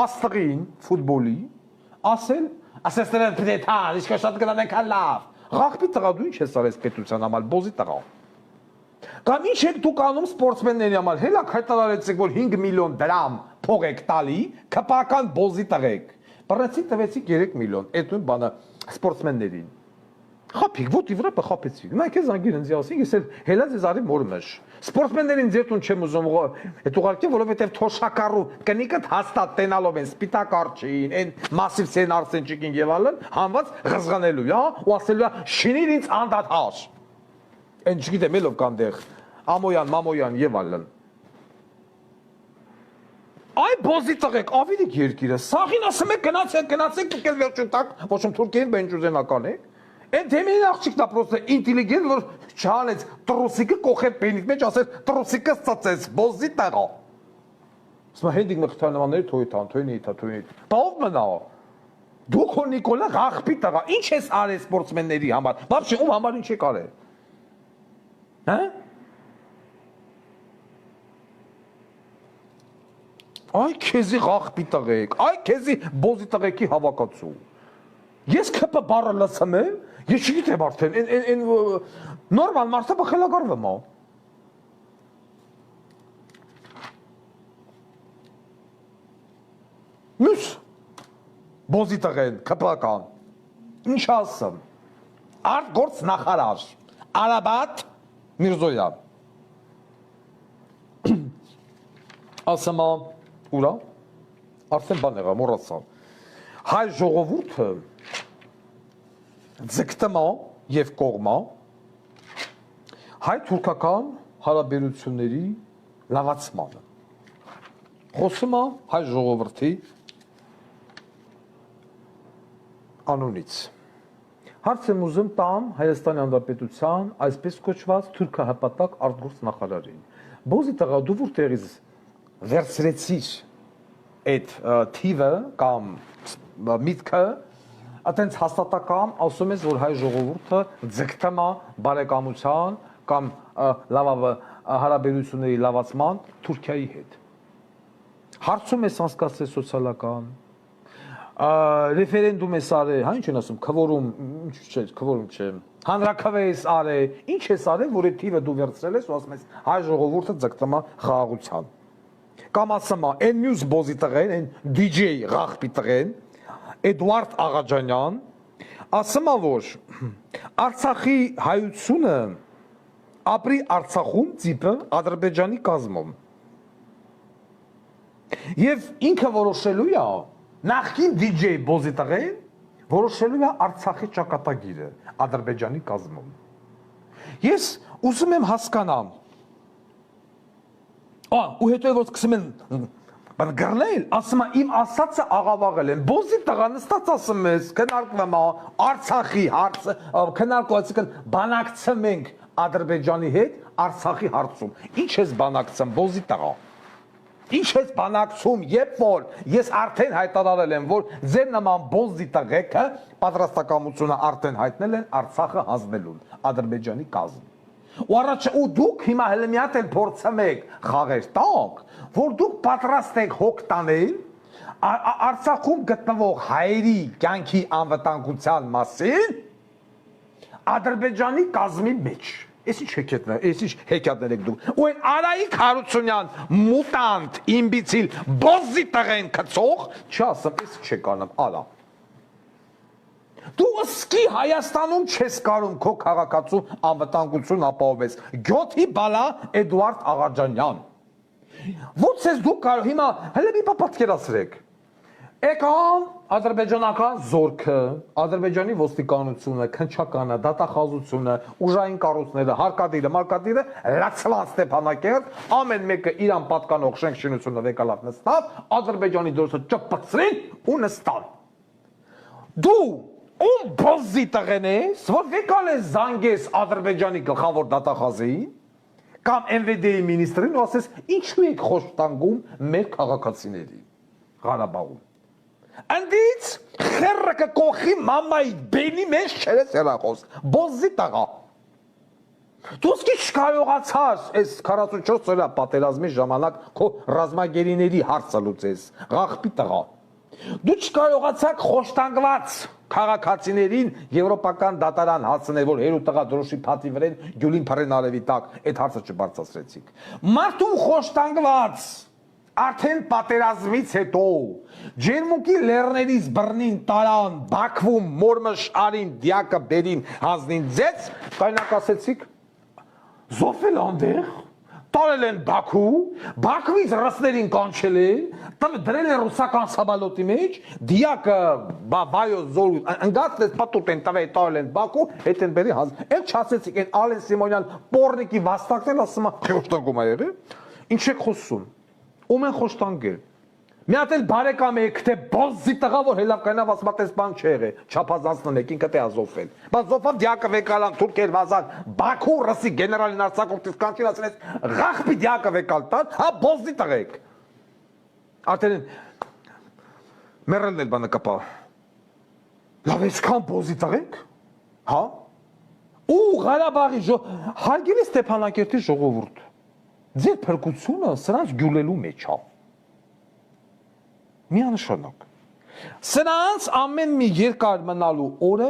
աստղին ֆուտբոլի ասել դրան պիտա, իսկ շատ գնան եկան լավ։ Ղախպի տղա դու ինչ ես արես պետության համար, բոզի տղա։ Կամ ինչ եք դուք անում սպորտսմենների համար, հելա հայտարարեցիք, որ 5 միլիոն դրամ փող եք տալի, քպական բոզի տղեք։ Բռնեցիք տվեցիք 3 միլիոն, այդ նույն բանը սպորտսմեններին։ Խափիկ, ոտի վրա բխապեցիք։ Մենք ես անգիր ինձ ասին, ես հելա ձեզ արի մորմեշ։ Սպորտսմեններին ձերտուն չեմ ուզում այդ ուղարկել, որովհետև թոշակառու կնիկը հաստատ տենալով են սպիտակ արջին, այն մասիվ ցեն արսենչիկին եւ այլն, հանված ղզղանելու, հա, ու ասելու է շինիր ինձ անդադար։ Այն չգիտեմ ելով կանտեղ Ամոյան, Մամոյան եւ այլն։ Այ բոզի տղեկ, ավիրիկ երկիրը, սաղին ասում եք գնացեք դուք էլ վերջում տակ, ոչ ոմ թուրքերին բենջուզենական եք։ Այն թեմին աղջիկն է պրոստը ինտելիգենտ, որ չանեց տրուսիկը կողեր պենիք մեջ, ասել տրուսիկը ծծեց, բոզի տղա։ Ասում է Հենրիկ Մխիթարյանների թոյթան, բավ մնա։ Դուք հո Նիկոլա Ղախպի տղա, ինչ ես արել սպորտսմենների համար, բաբշի ում համար ինչ եք արել։ Հա? Այ քեզի Ղախպի տղեկ, այ քեզի բոզի տղեկի հավաքածու։ Ես քպը բառը լսում եմ, ես չգիտեմ արդեն, այն նորմալ մարդը բխելագարվում է։ Մյուս բոզի տղեն, քպական, ինչ ասեմ, արտգործ նախարար, Արաբատ Միրզոյան, ասում է, ուրա, արդեն բան եղա, մոռացա, հայ ժողովուրդը ձգտմա և կողմա հայ-թուրքական հարաբերությունների լավացմանը։ Խոսում է հայ ժողովրդի անունից։ Հարց եմ ուզում տամ Հայաստանի Հանրապետության այսպես կոչված թուրքահպատակ արտգործ նախարարին։ Բոզի տղա դու որտեղից վերցրեցիր այդ թիվը կամ միտքը, այտենց հաստատակամ ասում ես, որ հայ ժողովուրդը ձգտում է բարեկամության կամ հարաբերությունների լավացման Թուրքիայի հետ։ Հարցում ես անցկացրել սոցիալական, ռեֆերենդում ես արել, հա ինչ են ասում, քվորում, ինչ չէ, քվորում չէ, հանրաքվե ես արել, ինչ ես արել, որ այդ թիվը դու վերցրել ես ու ասում ես հայ ժողովուրդը ձգտում է խաղաղության։ Կամ ասում է, այն մյուս բոզի տղեն, այն DJ Ղախպի տղեն, Էդուարդ Աղաջանյան, ասում է, որ Արցախի հայությունը ապրի Արցախում ծիպը Ադրբեջանի կազմում։ Եվ ինքը որոշելու է, նախկին DJ բոզի տղեն, որոշելու է Արցախի ճակատագիրը Ադրբեջանի կազմում։ Ես ուզում եմ հասկանամ, ու հետո որ սկսում են Բայց գրնել, ասում եմ իմ ասածը աղավաղել են։ Բոզի տղա նստած ասում ես, քննարկվում է Արցախի հարցը, քննարկում բանակցում ենք Ադրբեջանի հետ Արցախի հարցում։ Ինչ ես բանակցում, բոզի տղա։ Ինչ ես բանակցում, երբ որ ես արդեն հայտարարել եմ, որ ձեր նման բոզի տղեկը պատրաստակամությունը արդեն հայտնել են Արցախը հանձնելուն Ադրբեջանի կազմ։ Ու առաջ ու դուք հիմա հենց մի հատ էլ փորձում եք խաղեր տակ, որ դուք պատրաստ եք հոգ տանել Արցախում գտնվող հայերի կյանքի անվտանգության մասին Ադրբեջանի կազմի մեջ։ Էս ինչ հեքիաթներ եք դուք։ Ու այն Արայիկ Հարությունյան մուտանտ, իմբիցիլ, բոզի տղեն կծող, չասեմ, էս չեք անում, ալա։ Դու ըսկի Հայաստանում չես կարում քո քաղաքացու անվտանգություն ապահովես։ Գյոթի բալա Էդուարդ Աղաջանյան։ Ո՞նց ես դու կարող հիմա հələ մի բան պատկերացրեք։ Եկան ադրբեջանական զորքը, Ադրբեջանի ոստիկանությունը, քնչականը, դատախազությունը, ուժային կառույցները, հարկադիրը, մարկադիրը լացվան Ստեփանակերտ, ամեն մեկը իրան պատկանող շենքշինությունը վեկալավ նստավ, Ադրբեջանի դրոցը ճպցրին ու նստան։ Դու ում բոզի տղեն ես, որ վեկալ ես զանգես Ադրբեջանի գլխավոր դատախազին, կամ MVD-ի մինիստրին ու ասես, ինչու եք խոշտանգում մեր քաղաքացիների Ղարաբաղում։ Անդից խերը կկողի մամայի բենի մեջ չերես հեռախոս, բոզի տղա։ Դու սկի չկարողացար այս 44 օրյա պատերազմի ժամանակ քո ռազմագերիների հարցը լուծես, ղախպի տղա։ Դու չկարողացաք խոշտանգված քաղաքացիներին եվրոպական դատարան հասցնել, որ հերու տղա դրոշի փաթի վրեն գյուլին փռեն արևի տակ, այդ հարցը չբարձրացրեցիք։ Մարդու խոշտանգված արդեն պատերազմից հետո ջերմուկի լեռներից բռնին տարան Բաքվում մորմշարին դիակը բերին հանձնին ձեզ կայնակ ասեցիք զոհվել անդեղ տարել են Բաքու Բաքվից ռուսներին կանչել են դրել են ռուսական սաբալոտի մեջ դիակը բայո զոր ընկածես պատուտ են տվել տարել են Բաքու հետ են բերի հանձ էլ չասեցիք այն Ալեն Սիմոնյան պորնիկի վաստակն ասում է խոշտանգում ա եղել ինչ եք խոսում Ում են խոշտանգել։ Մի հատ էլ բարեկամ եք, թե բոզի տղա, որ հելավ կայնավ ասմատես բան չէ, չափազանցնում եք, ինքը թե ազովել։ Բայց զոհավ դիակը վեկալան, թուրքեր վազան, Բաքու ռուսի գեներալին արձակուրդից կանչին ասել ղախպի դիակը վեկալ տան, հա բոզի տղեք։ Արդեն մեռելն էլ բանը կապա։ Լավ այսքան բոզի տղեք։ Հա։ Ու Ղարաբաղի հարգելի Ստեփանակերտի ժողովուրդ Ձեր փրկությունը սրանց գյուլելու մեջ է։ Միանշանակ։ Սրանց ամեն մի երկար մնալու օրը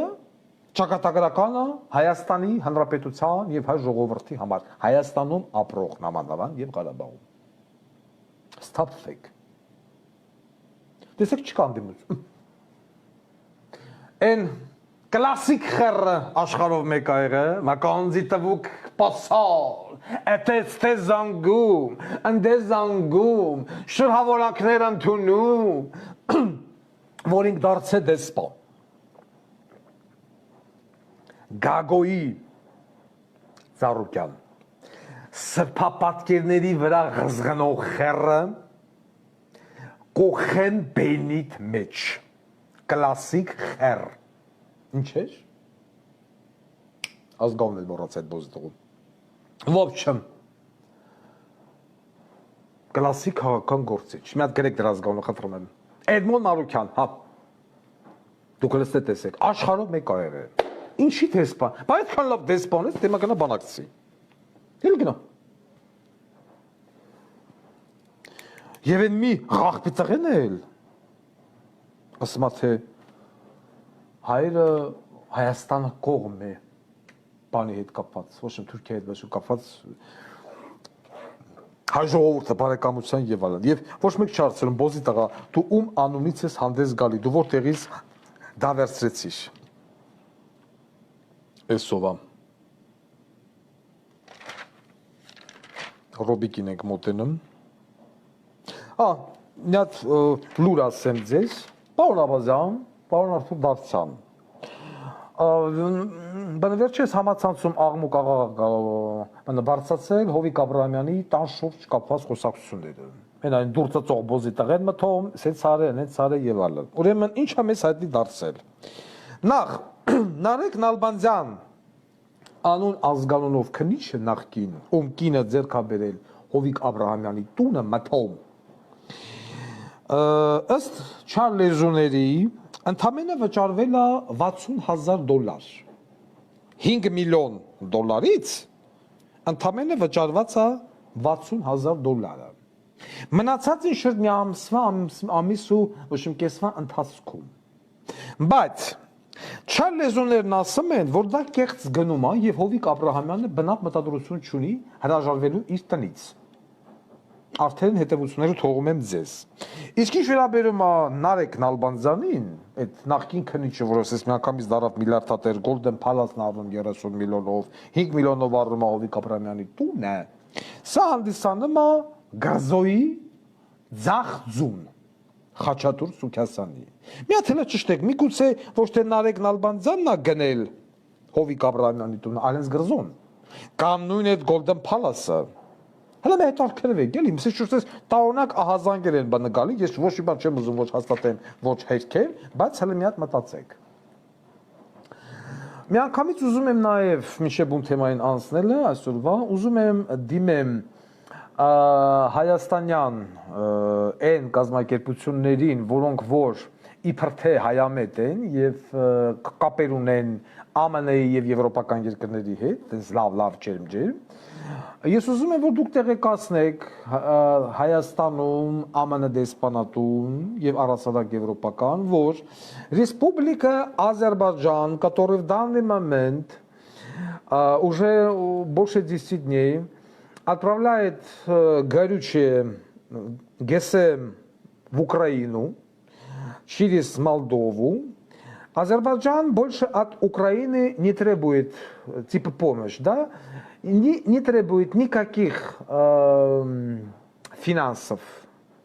ճակատագրականը Հայաստանի Հանրապետության եւ հայ ժողովրդի համար Հայաստանում ապրող նամանավան եւ Ղարաբաղում։ Ստապվեք։ Տեսեք չկան դիմություն։ Են Կլասիկ խերը աշխարհով մեկ ա եղել, մականզի տվուկ պասալ, էտեստե զանգում, ընդե զանգում, շրհավորակներ ընդունում, որ ինք դարձե դեսպա։ Գագոյի Ծառուկյան, սրբապատկերների վրա ղզղնող խերը, կողեն բենիտ մեջ, կլասիկ խեր, Ինչ էր? Ազգավն էլ մոռաց այդ բոզի տղում։ Ոբչմ։ Կլասիկ քաղաքական գործիչ։ Մի հատ գրեք դրա ազգավնը խնդրում եմ։ Էդմոն Մարուկյան, հա։ Դուք լսե տեսեք, աշխարհով մեկ ա եղել։ Ինչի դեսպան։ Բայց այդքան լավ դեսպան ես, դեմա գնա բանակցի։ Էլ գնա։ Եվ այն մի ղախպի տղեն էլ։ Ասում թե Հայրը Հայաստանը կողմ է բանի հետ կապված, ոչ եմ Թուրքիայի հետ բաշու կապված հայ ժողովուրդը բարեկամության եւ այլն։ Եվ ոչ մեկ չարցնում բոզի տղա, դու ում անունից ես հանդես գալի, դու որտեղից դա վերցրեցիր։ Էսովա։ Ռոբիկին ենք մոտենում։ Մի հատ լուր ասեմ ձեզ, պարոն Աբազյան, Պարոն Արթուր Դավթյան, բնվերջես համացանցում աղմուկ բարձացել Հովիկ Աբրահամյանի տան շուրջ կապված խոսակցությունները։ Այն դուրսը ծողբոզի տղեն մթում, սարը եւ այլն։ Ուրեմն ինչա մեզ հայտնի դարձել։ Նախ Նարեկ Նալբանդյան անուն ազգանունով քնիչը նախկին, ում կինը ձեռքաբերել Հովիկ Աբրահամյանի տունը մթում։ Ըստ չար լեզուների ընդամենը վճարվել է $60,000։ 5 միլիոն դոլարից ընդամենը վճարված է $60,000։ Մնացածին շուրջ մի ամիս ու ոչ իմ կեսվա ընթացքում։ Բայց չար լեզուներն ասում են, որ դա կեղծ գնում է եւ Հովիկ Աբրահամյանը բնավ մտադրություն չունի հրաժարվելու իր տնից։ Արդեն հետևությունները թողում եմ ձեզ։ Իսկ ինչ վերաբերում է Նարեկ Նալբանդյանին, այդ նախկին քնիչը, որ ասես միանգամից դարավ միլիարդատեր Golden Palace-ն առնում 30 միլիոնով, 5 միլիոնով առնում է Հովիկ Աբրահամյանի տունը, սա հանդիսանում է Գազոյի ձախձուն Խաչատուր Սուքասյանի։ Մի հատ էլ ճշտեք, միգուցե ոչ թե Նարեկ Նալբանդյանն է գնել Հովիկ Աբրահամյանի տունը, այլենց Գրզոն, կամ նույն այդ Golden Palace-ը։ Հələ մի հետաքրքրվեք, էլի, մսի շուտես տաօնակ ահազանգեր են բանը գալի, ես ոչ մի բան չեմ ուզում ոչ հաստատեմ, ոչ հերքեմ, բայց հələ մի հատ մտածեք։ Միանգամից ուզում եմ նաև մինչև բուն թեմային անցնելը այսօրվա, ուզում եմ դիմեմ հայաստանյան այն կազմակերպություններին, որոնք որ իբր թե հայամետ են եւ կապեր ունեն ԱՄՆ-ի եւ եվրոպական երկրների հետ, այնց լավ ջերմ։ Ես ուզում եմ, որ դուք տեղեկացնեք Հայաստանում ԱՄՆ դեսպանատուն եւ առասարակ եվրոպական, որ Республика Азербайджан, которая в данный момент уже больше 10 дней отправляет горючее ГСМ в Украину через Молдову. Азербайджан больше от Украины не требует типа помощь, да? Не требует никаких финансов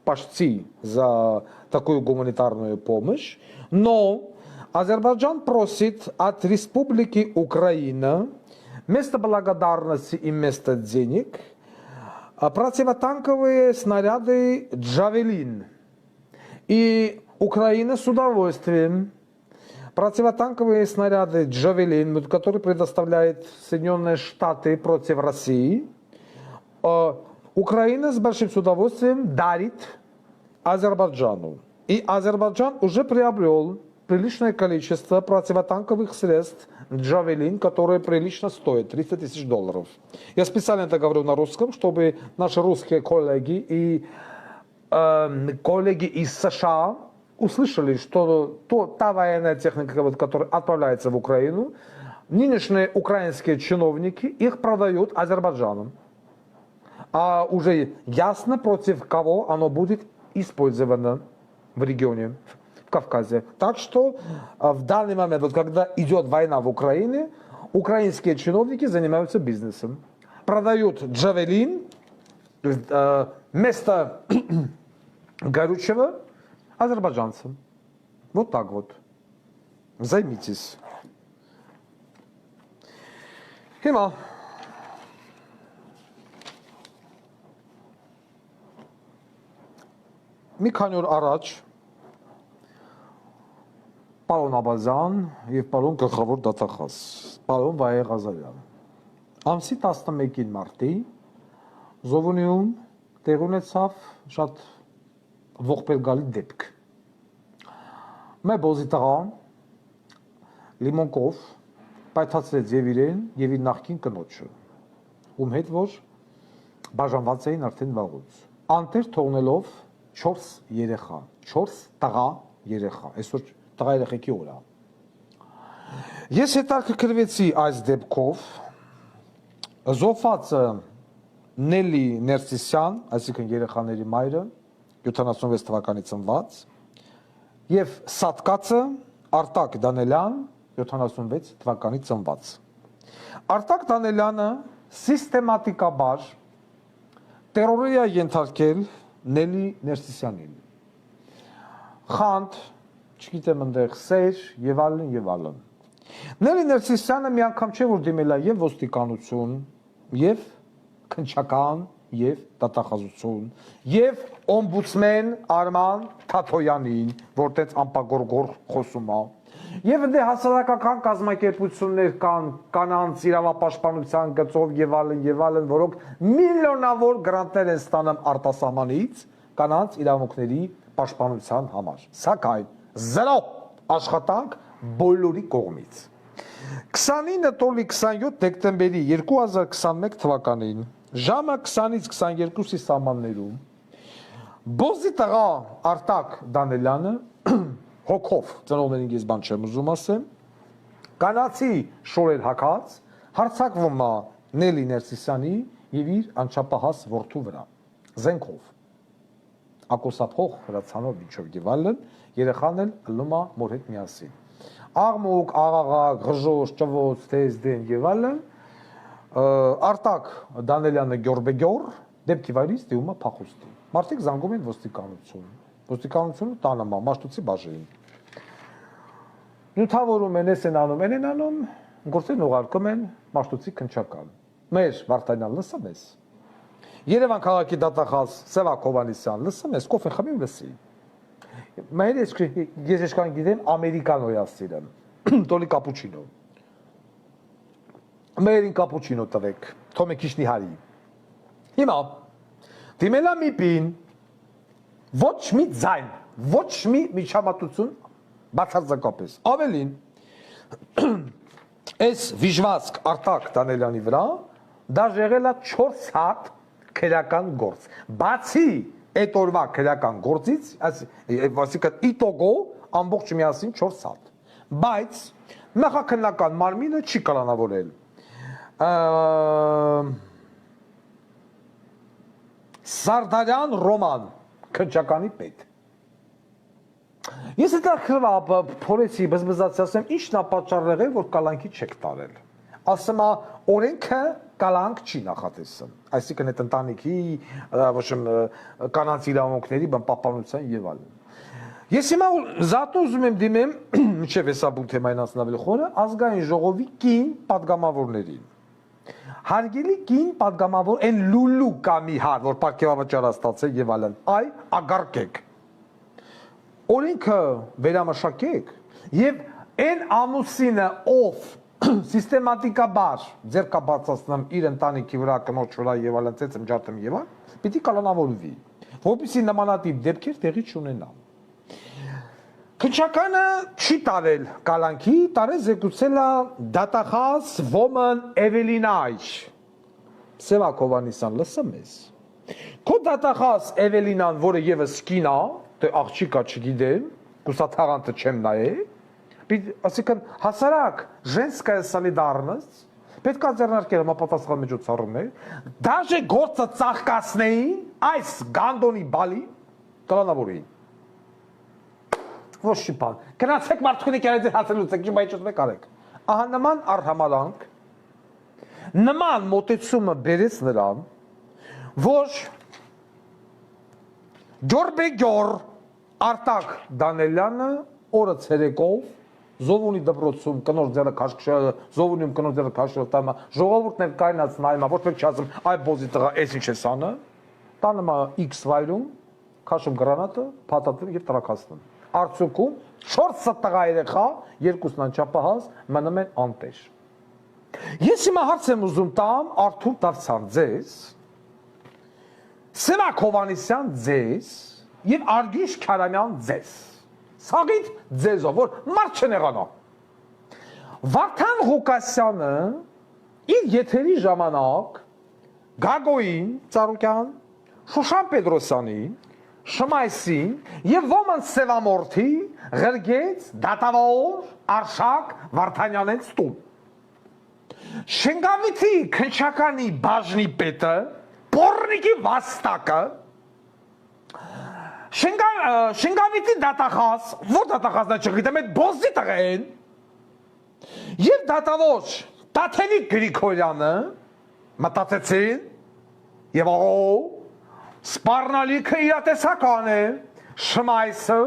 почти за такую гуманитарную помощь, но Азербайджан просит от Республики Украина вместо благодарности и вместо денег противотанковые снаряды «Джавелин». И Украина с удовольствием противотанковые снаряды «Джавелин», которые предоставляют Соединенные Штаты против России, Украина с большим удовольствием дарит Азербайджану. И Азербайджан уже приобрел приличное количество противотанковых средств «Джавелин», которые прилично стоят $300 000. Я специально это говорю на русском, чтобы наши русские коллеги и коллеги из США услышали, что та военная техника, которая отправляется в Украину, нынешние украинские чиновники их продают Азербайджану. А уже ясно, против кого оно будет использовано в регионе, в Кавказе. Так что в данный момент, вот когда идет война в Украине, украинские чиновники занимаются бизнесом. Продают «Джавелин» вместо горючего азербайджанцам. Вот так вот. Займитесь. Հիմա մի քանի օր առաջ պարոն Աբազյան եւ պարոն գլխավոր դատախազ պարոն Վահե Ղազարյան ամսի 11-ին մարտի Զովունիում տեղ ունեցավ շատ ողբերգալի դեպք։ Մեր բոզիտաղա Լիմոնկով պայթացրեց եւ իրեն եւ իր նախկին կնոջը, ում հետ որ բաժանված էին արդեն վաղուց, անտեր թողնելով 4 երեխա, 4 տղա երեխա, այսօր տղա երեխեքի օր է։ Ես հետաքրքրվեցի այս դեպքով, զոհվածը Նելի Ներսիսյան, այսինքն երեխաների մայրը, 76 թվականի ծնված, եւ Սատկացը Արտակ Դանելյան, 76 թվականի ծնված։ Արտակ Դանելյանը սիստեմատիկաբար տերորի է ենթարկել Նելի Ներսիսյանին։ Խանդ, չգիտեմ ընդեղ սեր եւ այլն եւ այլն։ Նելի Ներսիսյանը մի անգամ չէ որ դիմել է եւ ոստիկանություն, եւ քնչական, եւ դատախազություն եւ օմբուդսմեն Արման Թաթոյանին, որ տենց անպագորգոր խոսում է։ Եվ դե հասարակական կազմակերպություններ կան կանանց իրավապաշտպանության գծով եւ այլն, որոնք միլիոնավոր գրանտներ են ստանում արտասահմանից կանանց իրավունքների պաշտպանության համար։ Սակայն զրո աշխատանք բոլորի կողմից։ 29-27 դեկտեմբերի 2021 թվականին ժամը 20-ից 22-ի սահմաններում Բոզի տղա Արտակ Դանելյանը հոգով ծնողներին ես բան չեմ ուզում ասեմ կանացի շորեր հակած հարցակվում է Նելի Ներսիսյանի եւ իր անչափահաս որդու վրա զենքով ակոսափող հրացանով միջով եւ այլն երեխան էլ ըլլում է մոր հետ միասին աղմուկ աղաղակ ղժոշ ճվոց թեզ դեն եւ այլն Արտակ Դանելյանը գյորբեգյոր դեպքի վայրից դիմում է փախուստի մարդիկ զանգում են ոստիկանությունը տանում է մաշտոցի բաժին նյութավորում են են անում գործեն ուղարկում են մաշտոցի քննչական մեր Վարդանյան լսում ես Երևան քաղաքի դատախազ Սևակ Հովհաննիսյան լսում ես կոֆե խմի ու լսի Ես իշքան գիտեմ ամերիկանոյա սիրեմ, տոլի կապուչինո։ Մերին կապուչինո տվեք, թոմե քիշնի հարի։ Հիմա, դիմելա մի պին, ոչ մի ձայն, ոչ մի միջամտություն բացարձակապես։ Ավելին, այս վիժվածք Արտակ Դանելյանի վրա, դա եղել է 4 հատ քրեական գործ։ Բացի այդ օրվա քրեական գործից, այսինքն իտոգո ամբողջ միասին 4 հատ։ Բայց նախաքննական մարմինը չի կալանավորել։ Սարդարյան Ռոման քննչականի պետ։ Ես հետաքրքրվա փորեցի բզբզացի ասեմ, ի՞նչն է պատճառը եղել, որ կալանքի չեք տարել։ Ասում է օրենքը կալանք չի նախատեսում, այսինքն այդ ընտանիքի կանանց իրավունքների պահպանության եւ այլն։ Ես հիմա զատո ուզում եմ դիմեմ, մինչև հեսա բուն թեմային անցնավելի խորը, ազգային ժողովի կին պատգամավորներին։ Հարգելի կին պատգամավոր են լուլու կամի հար, որ պարգևավճար ստացել եւ այլն, այ ագարկեք։ Օրենքը վերամշակեք եւ այն ամուսինը ով սիստեմատիկաբար ձեռք բացացնում իր ընտանիքի վրա կնոջ վրա եւ այլն ծեծեմ ջարդեմ եւ այլն պիտի կալանավորվի որպեսզի նմանատիպ դեպքեր տեղի չունենան քննչականը չի տարել կալանքի տարել զեկուցել է դատախազ Woman Էվելինայ Սևակ Հովհաննիսյան լսում ես քո դատախազ Էվելինան որը եւս կին է դե աղջիկա չգիտեմ կուսաթաղանթը չեմ նայել Այսինքն հասարակ женская солидарность պետք է ձեռնարկել համապատասխան միջոցառումներ դաժե գործը ծաղկացնեին այս գանդոնի բալի կլանավորեին ոչ չի բան գնացեք մարդուկի կերեզի հացելուց եք բայց չոք արեք ահա նման արհամարանք նման մոտեցումը բերեց նրան որ գորբեգյոր Արտակ Դանելյանը օրը ցերեկով Զովունի դպրոցում կնոր ձեռը քաշքշը Զովունիում կնոր ձեռը քաշքշը տամա ժողովուրդն կայնած նայում ոչ մեկ չասում այ բոզի տղա էս ինչ ես անը տանում է X վայրում քաշում գրանատը փաթաթում եւ տրակացնում արդյունքում 4 տղա երեխա երկուսն անչափահաս մնում են անտեր Ես հիմա հարց եմ ուզում տամ Արթուր Դավթյան ձեզ Սևակ Հովհաննիսյան ձեզ եւ Արգիշ Քարամյան ձեզ Սաղիթ ձեզով, որ մարդ չնեղանա։ Վարդան Ղուկասյանը իր եթերի ժամանակ Գագոին Ծառուկյան, Շուշան Պետրոսյանին, Շմայսին եւ ոման Սևամորթի ղրգեց դատավոր Արշակ Վարդանյանից տուն։ Շենգավիթի քնչականի բաժնի պետը, Պորնիկի վաստակը Շենգավիթի դատախազ, որ դատախազն է չգիտեմ, այդ բոզի տղեն և դատավոր Տաթևիկ Գրիգորյանը մտածեցին և սպառնալիքը իրատեսական է Շմայսը,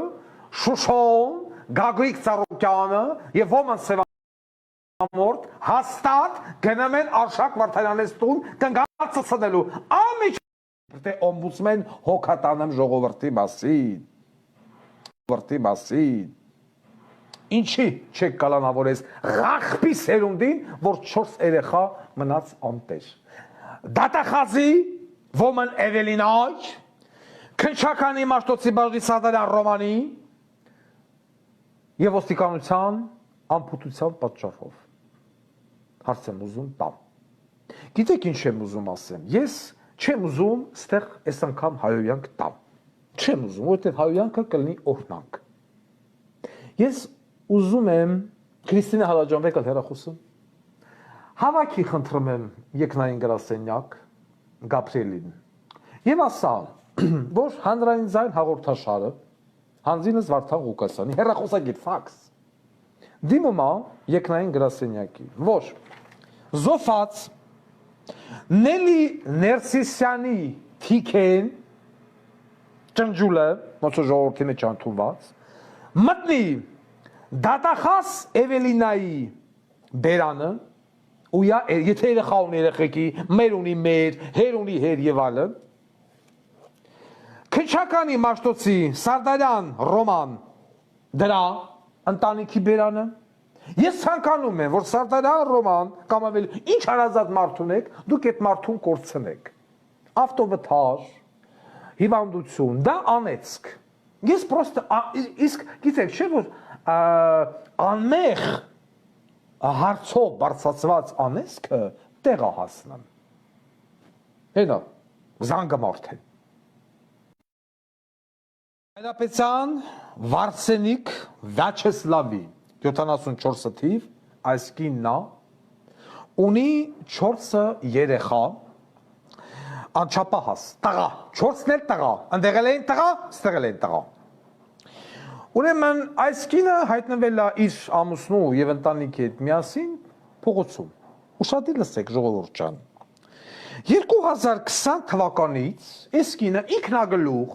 Շուշոն, Գագիկ Ծառուկյանը և ոման Սևամորթ հաստատ գնում են Արշակ Վարդանյանից տուն կնգացնելու Դե օմբուդսմեն հոգատանեմ ժողովրդի մասին։ Ինչի չեք կալանավորես ղախպի սերունդին, որ 4 երեխա մնաց անտեր։ Դատախազի ոմն Էվելինայ, քնչականի Մաշտոցի բաժնի Սարդարյան Ռոմանի եւ ոստիկանության անփութության պատճառով։ Հարց եմ ուզում տամ։ Գիտեք ինչ եմ ուզում ասեմ։ Ես չեմ ուզում ստեղ այս անգամ հայոյանք տամ։ Չեմ ուզում, որովհետեւ հայոյանքը կլինի օրհնանք։ Ես ուզում եմ Քրիստինա Հալաջանբեկը հեռախոսում հավաքի խնդրում եմ երկնային գրասենյակ Գաբրիելին եւ ասա որ հանրային ձայն հաղորդաշարը հանձինս Վարդան Ղուկասյանի հեռախոսագիր ֆաքս դիմումա երկնային գրասենյակի որ զոֆած Նելի Ներսիսյանի թիքեն ճնջուլը ոնց որ ժողովրդի մեջ ընդունված մտնի դատախաս Էվելինայի բերանը ու եթե երեխա ունի երեխեքի մեր ունի մեր հեր ունի հեր եւ այլն քնչականի Մաշտոցի Սարդարյան Ռոման դրա ընտանիքի բերանը ես ցանկանում եմ որ Սարդարյան Ռոման կամ ավելի ինչ հարազատ մարդ ունեք դուք այդ մարդուն կորցնեք ավտովթար հիվանդություն դա անեցք ես պրոստը իսկ գիտեք չէ որ անմեղ հարցով բարձրացված անեսքը տեղա հասնան հետո զանգը մարդ է Հայրապետյան Վարսենիկ Վյաչեսլավի 74 թիվ այս կիննա ունի 4 երեխա անչափահաս տղա 4-ն էլ տղա ընդեղել էին տղա ստեղել էին տղա Ուրեմն այս կինը հայտնվել է իր ամուսնու եւ ընտանիքի հետ միասին փողոցում ուշադիր լսեք ժողովուրդ ջան 2020 թվականից այս կինը ինքնագլուխ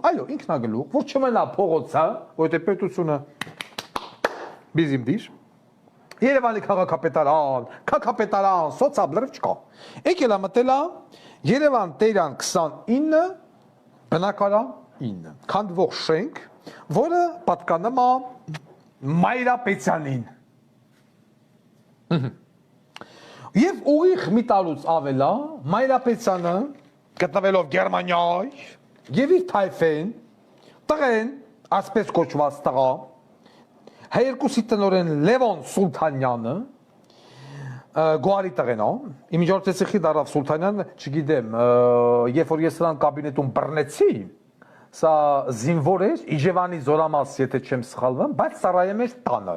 որ չմնա փողոցը որտեղ պետությունը բիզիմդիր Երևանի քաղաքապետարան սոցիալբլրև չկա եկել է մտել է Երևան Տերյան 29 բնակարան 9 քանդվող շենք որը պատկանում է Մայրապետյանին Եվ ուղիղ մի տարուց ավել է Մայրապետյանը գտնվելով Գերմանիայ եւ իր թայֆեն տղեն ասպես կոչված տղա հայերկուսի տնօրեն Լևոն Սուլթանյանը Գոարի տղեն է իմիջոցեցի դարավ Սուլթանյան չգիտեմ երբ որ ես նրան կաբինետում բռնեցի Սա զինվոր էր Իջևանի զորամաս, եթե չեմ սխալվում, բայց ծառայում էր տանը։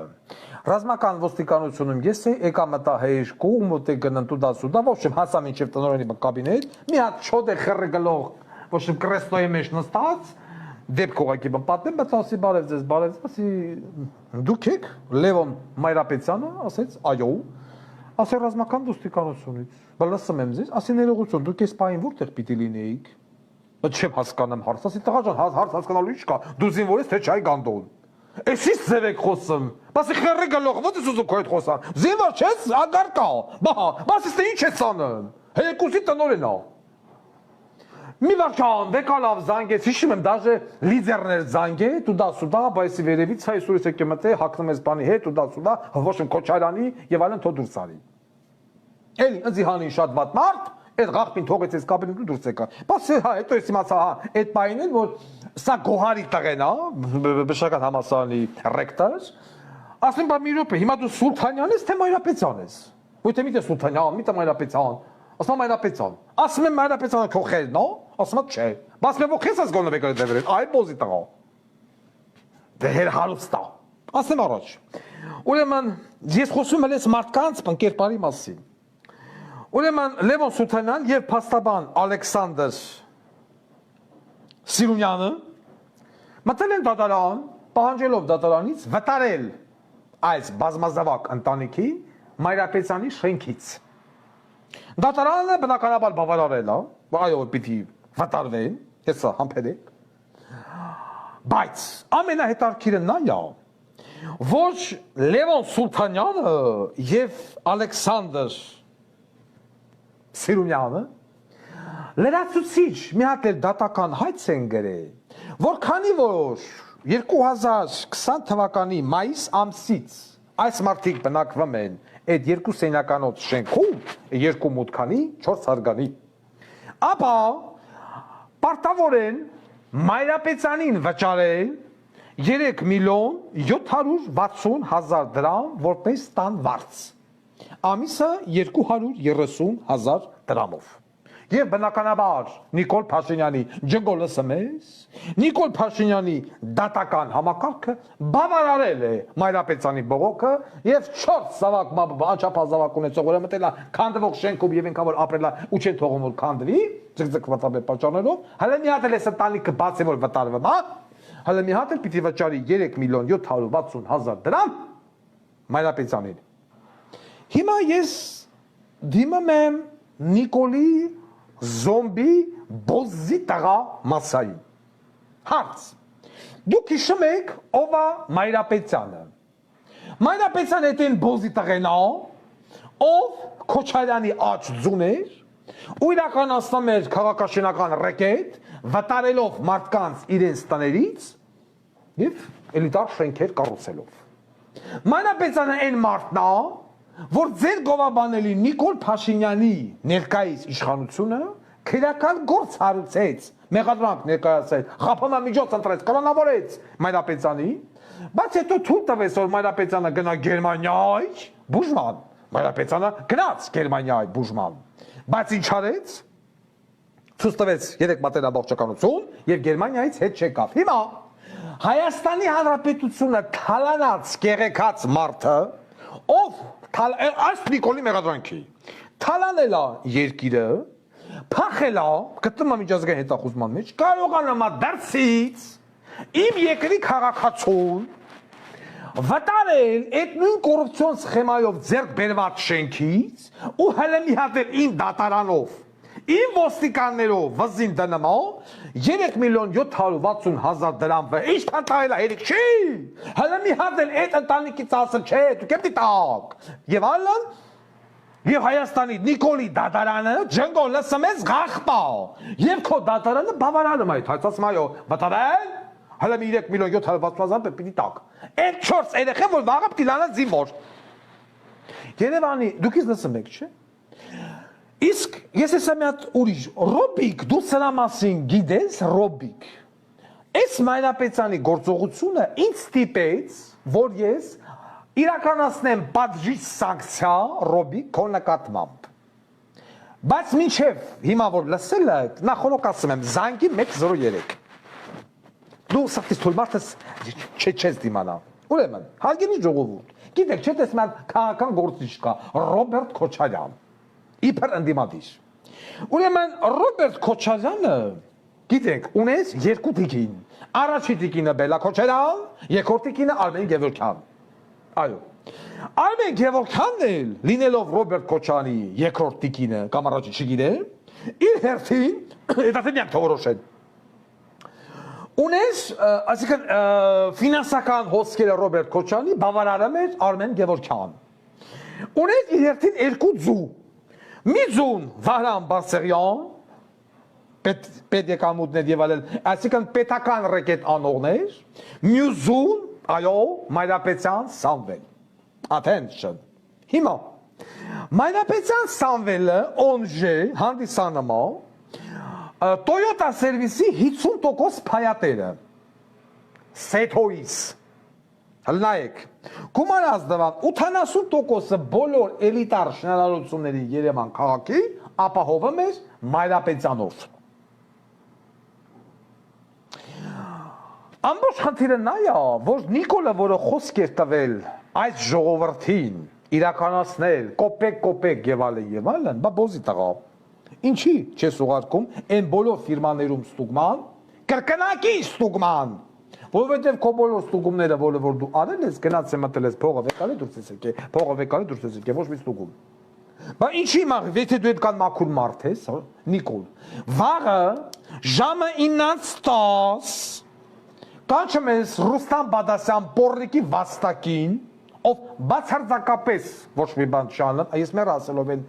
Ռազմական ոստիկանությունում ես եկա մտա հեշկու, մոտե գնան տուդասուդա, ոչ եմ հասա մինչև տնօրենի կաբինետ, մի հատ շոտ է խռգլող, ոչ եմ կրեսնոյի մեջ նստած, դեպք ուղղակի պատմեմ, բայց ասի բարև ձեզ, ասի դուք եք Լևոն Մայրապետյանը, ասեց այո, ասի ռազմական ոստիկանությունից, բայց լսում եմ ձեզ, ասի ներողություն, դուք այս պահին որտեղ պիտի լինեիք Չեմ հասկանում հարց, ասի տղա ջան, հարց հասկանալու ինչ կա, դու զինվոր ես թե չէ գանդոն։ Էսից ձև եք խոսում։ Բասի խռի գլող, ո՞նց ես ուզում քո հետ խոսան։ Զինվոր չես, ագար կա։ Բասի ստե ինչ ես անում։ Հերեկուսի տնօրեն է։ Մի վարչան, վեկալավ զանգեց, հիշում եմ, դաժե լիդերներ զանգե, տուդա-սուդա, բայսի վերևից հայ սուրիս եկե մտե, հակնում ես բանի հետ, տուդա-սուդա, ոչ եմ Քոչարյանի եւ այլն թո դուրս արի։ Էլի ինձի հանի շատ վատ մարդ Այդ ղախպին թողեց այս կաբինետում դուրս եկա։ Բայց հա, հետո ես իմացա, այդ պահին էլ որ սա Գոհարի տղեն է, բժշկական համալսարանի ռեկտոր։ Ասում բա մի րոպե, հիմա դու Սուլթանյան ես թե Մայրապետյան ես։ Ոյթե միտե Սուլթանյան, միտե Մայրապետյան։ Ասում Մայրապետյան։ Ասում եմ Մայրապետյանը քո խելն է, ասում չէ։ Բայց մե ո՞ք ես գոնը եկել դեպրել։ Այ բոզի տղա։ Դե հեր հարուստա։ Ասեմ առաջ։ Ուրեմն ես խոսում եմ այս մարդկանց կերպարի մասին։ Ուրեմն Լևոն Սուլթանյան եւ փաստաբան Ալեքսանդր Սիրունյանը մտել են դատարան, պահանջելով դատարանից վտարել այս բազմազավակ ընտանիքի Մայրապետյանի շենքից։ Դատարանը բնականաբար բավարարել է, որ այո, պիտի վտարվեն, հեսա համբերեք։ Բայց ամենահետաքրքիրը նա է, որ Լևոն Սուլթանյանը եւ Ալեքսանդր Սիրունյանը Լրացուցիչ մի հատ էլ դատական հայց են գրել, որ քանի որ 2020 թվականի մայիս ամսից այս մարդիկ բնակվում են այդ երկու սենյականոց շենքում, երկու մուտքանի, 4 հարգանի, ապա պարտավոր են Մայրապետյանին վճարել 3 միլիոն 760,000 դրամ որպես տան վարձ, ամիսը 230,000 դրամով։ Եվ բնականաբար Նիկոլ Փաշինյանի ջնգոլը սմես, Նիկոլ Փաշինյանի դատական համակարգը բավարարել է Մայրապետյանի բողոքը եւ 4 զավակ անչափահաս զավակ ունեցող որը մտել է քանդվող շենքում եւ ինքա որ ապրել է ու չեն թողում որ քանդվի, ձգձգվածաբեր պատճառներով, հələ մի հատ էլ է ընտանիքը բացի որ վտարվում, հա, հələ մի հատ էլ պիտի վճարի 3 միլիոն 760,000 դրամ Մայրապետյանին։ Հիմա ես դիմում եմ Նիկոլի զոմբի բոզի տղա մասային։ Հարց. Դուք հիշում եք ով է Մայրապետյանը։ Մայրապետյանը էտեն բոզի տղեն է, ով Քոչարյանի աջ ձուն էր, ու իրականացնում էր քաղաքաշինական ռեկետ, վտարելով մարդկանց իրենց տներից եւ էլիտար շենքեր կառուցելով։ Մայրապետյանը այն մարդն է, որ ձեր գովաբանելի Նիկոլ Փաշինյանի ներկայիս իշխանությունը քրեական գործ հարուցեց, մեղադրանք ներկայացրեց, խափանամիջոց ընտրեց, կանոնավորեց Մայրապետյանի, բայց հետո թույլ տվեց, որ Մայրապետյանը գնա Գերմանիայ բուժման, Մայրապետյանը գնաց Գերմանիայ բուժման, բայց ինչ արեց, ցույց տվեց 3 մատերաբողջականություն եւ Գերմանիայից հետ չեկավ։ Հիմա Հայաստանի Հանրապետությունը թալանած կեղեքած մարդը, ով այս Նիկոլի մեղադրանքի թալանել է երկիրը, փախել է, գտնում է միջազգային հետախուզման մեջ, կարողանում է դրսից իմ երկրի քաղաքացուն վտարել այդ նույն կոռուպցիոն սխեմայով ձեռք բերված շենքից ու հələ մի հատ էլ իմ դատարանով, իմ ոստիկաններով վզին դնում է 3 միլիոն 760,000 դրամ ինչքան տայել է երեք չի, հələ մի հատ էլ այդ ընտանիքից ասել չէ, դուք եք դիտակ եւ այլն եւ Հայաստանի Նիկոլի դատարանը ջնգոլը սմես գախպա եւ քո դատարանը բավարարում է այդ ասում այո վտարել հələ 3 միլիոն 760,000 պիտի տակ այդ 4 երեխա որ վաղը պիտի լանա զինվոր Երևանի դուք ինձ լսում եք չէ Իսկ ես ես մի հատ ուրիշ Ռոբիկ դու սրա մասին գիտես Ռոբիկ Այս Մայրապետյանի գործողությունը ինձ ստիպեց որ ես իրականացնեմ պատժիչ սանկցիա Ռոբիկ քո նկատմամբ Բայց մինչև հիմա որ լսել եք նախորդ ասում եմ զանգի 103 Դու սա թույլ մարդս չես դիմանա Ուրեմն հարգելի ժողովուրդ գիտեք չէ՞ տեսնալ քաղաքական գործիչ կա Ռոբերտ Քոչարյան Իբր ընդդիմադիր Ուրեմն Ռոբերտ Քոչարյանը գիտեք ունես երկու տիկին Առաջի տիկինը Բելա Քոչարյան երկրորդ տիկինը Արմեն Գևորգյան Այո Արմեն Գևորգյանն էլ լինելով Ռոբերտ Քոչարյանի երկրորդ տիկինը կամ առաջի չգիտեմ իր հերթին դա միակ թողորոշեն Ունես այսինքն ֆինանսական հոսքերը Ռոբերտ Քոչարյանի բավարարում էր Արմեն Գևորգյան Ունես իր հերթին երկու ձու Միզուն Վահրամ Բարսեղյան, պետեկամուտներ եւ այլն, այսինքն պետական ռեկետ անողներ, Մյուզուն, այո, Մայրապետյան Սամվել։ Attention։ Հիմա Մայրապետյան Սամվելը օնժե հանդիսանում է Toyota սերվիսի 50% փայատերը։ Սեթոիս Հլնայեք, գումար ազդվան 80%-ը բոլոր էլիտար շնարարությունների Երևան քաղաքի ապահովում էր Մայրապետյանով։ Ամբողջ խնդիրը նա է, որ Նիկոլը, որը խոսք էր տվել այս ժողովրդին իրականացնել կոպեկ եւ այլն, բա բոզի տղա։ Ինչի՞ չես ուղարկում այն բոլոր ֆիրմաներում ստուգման, կրկնակի ստուգման Որովհետև քո բոլոր ստուգումները, որը որ դու արել ես, գնաց է մտել ես փողը վեկալի դուրս ես եկե, փողը վեկալի դուրս ես եկե, ոչ մի ստուգում։ Բա ինչի՞ մաղ, եթե դու այդքան մաքուր մարդ ես, Նիկոլ, վաղը ժամը 9:10 կանչում ես Ռուստամ Բադասյան Պորնիկի վաստակին, ով բացարձակապես ոչ մի բան չանը, ես մեր ասելով են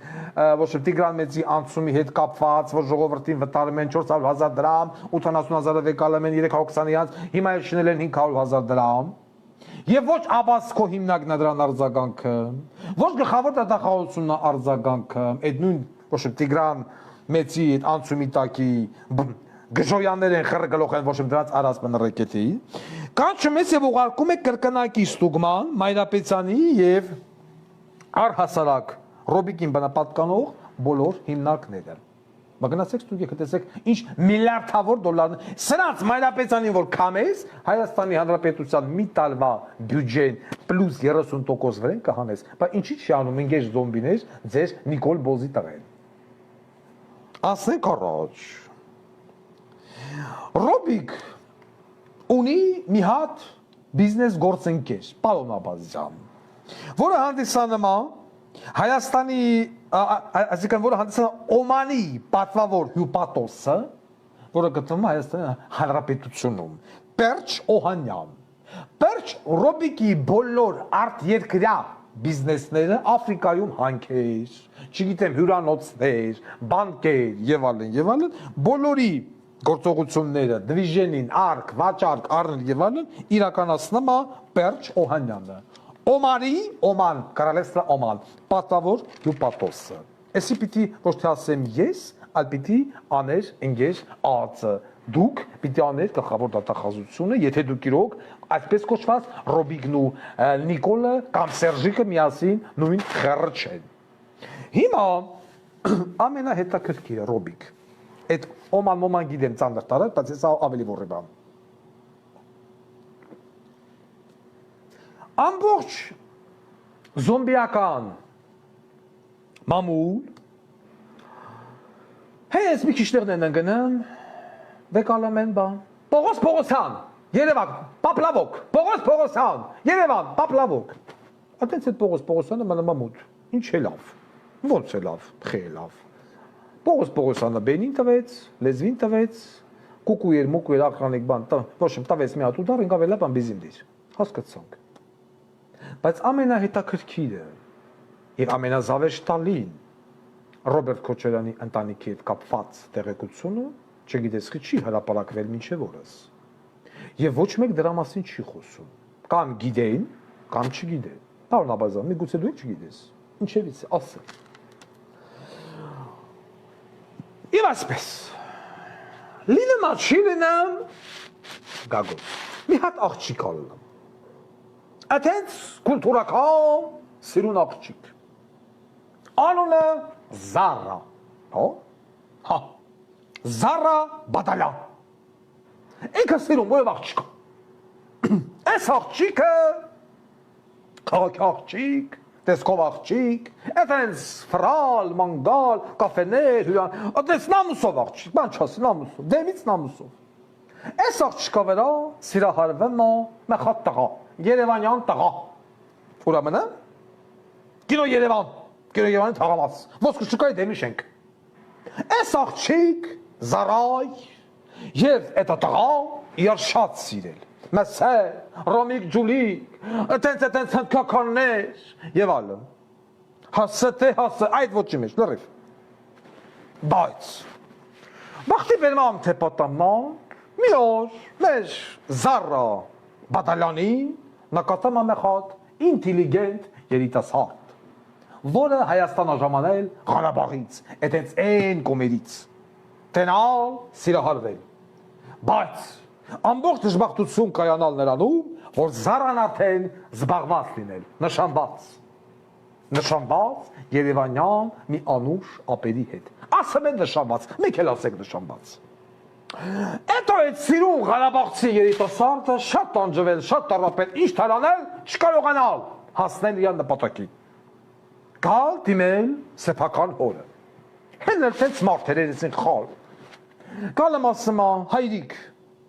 ոչ Տիգրան Մեծի անցումի հետ կապված, որ ժողովրդին վտարում են 400,000 դրամ, 80,000-ը վեկալում են 320-ի անց, հիմա էլ շնել են 500,000 դրամ։ Եվ ոչ Աբասկո հիմնարկն է դրան արձագանքը, ոչ գլխավոր դատախազությունն է արձագանքը, այդ նույն ոչ Տիգրան Մեծի այդ անցումի տակի գժոյաններ են խրգլող են ոչ դրանց արասպն ռեկետի, կանչում ես եւ ուղարկում է կրկնակի ստուգման Մայրապետյանի եւ առհասարակ Ռոբիկին բնապատկանող բոլոր հիմնարկները։ Մագնացեք ստուգեք, տեսեք ինչ միլիարդավոր դոլար, սրանց Մայրապետյանին որ կամես Հայաստանի Հանրապետության մի տարվա բյուջեն պլյուս 30% վրան կհանես, բայց ինչի՞ չի անում ինգեջ զոմբիներ ձեր Նիկոլ Բոզի տղեն։ Ասենք առաջ Ռոբիկ ունի մի հատ բիզնես գործընկեր, Պարոն Աբազյան, որը հանդիսանում է Հայաստանի, այսինքն որը հանդիսանում է Օմանի պատվավոր հյուպատոսը, որը գտնվում է Հայաստանի Հանրապետությունում, Պերճ Օհանյան։ Պերճ Ռոբիկի բոլոր արտերկրյա բիզնեսները Աֆրիկայում հանքեր, չգիտեմ հյուրանոցներ, բանկեր եւ այլն, բոլորի գործողությունները, դվիժենին, արկ, վաճառք, առնել եւ այլն իրականացնում է Պերճ Օհանյանը։ Օման, Կարալեստրա Օման, պատվավոր հյուպատոսը։ Էսի պիտի ոչ թե ասեմ ես, այլ պիտի աներ ընկեր ԱԱՑ-ը։ Դուք պիտի աներ գլխավոր դատախազությունը, եթե դուք իրոք այսպես կոչված Ռոբիկն ու Նիկոլը կամ Սերժիկը միասին նույն խեռը չեն։ Հիմա ամենահետաքրքիրը Ռոբիկ։ Այդ Օման գիտեմ ծանր տարած, բայց ես ավելի որի բան։ Ամբողջ զոմբիական մամուլ հենց մի քիչ տեղն են գնան վեկալում են բան Պողոս Պողոսյան Երևան Պապլավոկ Պողոս Երևան Պապլավոկ այդպես այդ Պողոս Պողոսյանը մամուտ ինչ է լավ ոնց է լավ խե լավ Պողոս Պողոսյանը բենին տվեց լեզվին տվեց կուկուեր մուկուեր ախրանիկ բան ոչ տվեց մի հատ ու դար ինքավ բան բիզին դիր հասկացանք բայց ամենահետաքրքիրը եւ ամենազավեշտալին Ռոբերտ Քոչարյանի ընտանիքի հետ կապված տեղեկությունը չգիտես չի հրապարակվել մինչև օրս եւ ոչ մեկ դրա մասին չի խոսում կամ գիտեն կամ չգիտեն Պարոն Աբազյան միգուցե դու չգիտես ինչևից ասա Եվ այսպես լինը մաչիլինամ գագոս մի հատ աղջիկ ալնամ Ատենց կուլտուրական սիրուն աղջիկ անունը Զարա հա Զարա Բադալյան ինքը սիրում ով աղջիկ այս աղջիկը քաղաքի աղջիկ տեսքով աղջիկ, այդպես ֆրալ, մանգալ, կաֆեներ, հյուրան, այդպես նամուսով աղջիկ, բան չասի նամուսով, դեմից նամուսով։ Այս աղջիկը վրա սիրահարվում է մի հատ տղա, Երևանյան տղա։ Ուրեմն է Կինո Երևանի թաղամաս, ոսկրչուկայի դեմի շենք։ Այս աղջիկ Զարայ եւ այդ տղա իր շատ սիրել։ Մեսե, Ռոմիկ Ջուլիկ, այդենց հնդկականներ եւ այլն։ Հասե, այդ ոչի մեջ, լրիվ։ Բայց վախտի վերմամ թե պատաման, մի օր մեր Զարա Բադալյանի նկատում է մի հատ ինտելիգենտ երիտասարդ, որը Հայաստան ժամանել Ղարաբաղից, այդենց այն կոմերից, տենալ սիրահարվել։ Բայց ամբողջ դժբախտություն կայանալ նրանում, որ Զարան արդեն զբաղված լինել, նշանված Երևանյան մի անուշ ապերի հետ։ Ասում են նշանված, մեկ էլ ասեք նշանված։ Հետո այդ սիրուն Ղարաբաղցի երիտասարդը շատ տանջվել, շատ տառապել, ինչ թարանել, չկարողանալ հասնել իր նպատակին։ Գալ դիմել սեփական հորը։ Հենց այդպես մարդեր են խալ։ Գալը ասում է,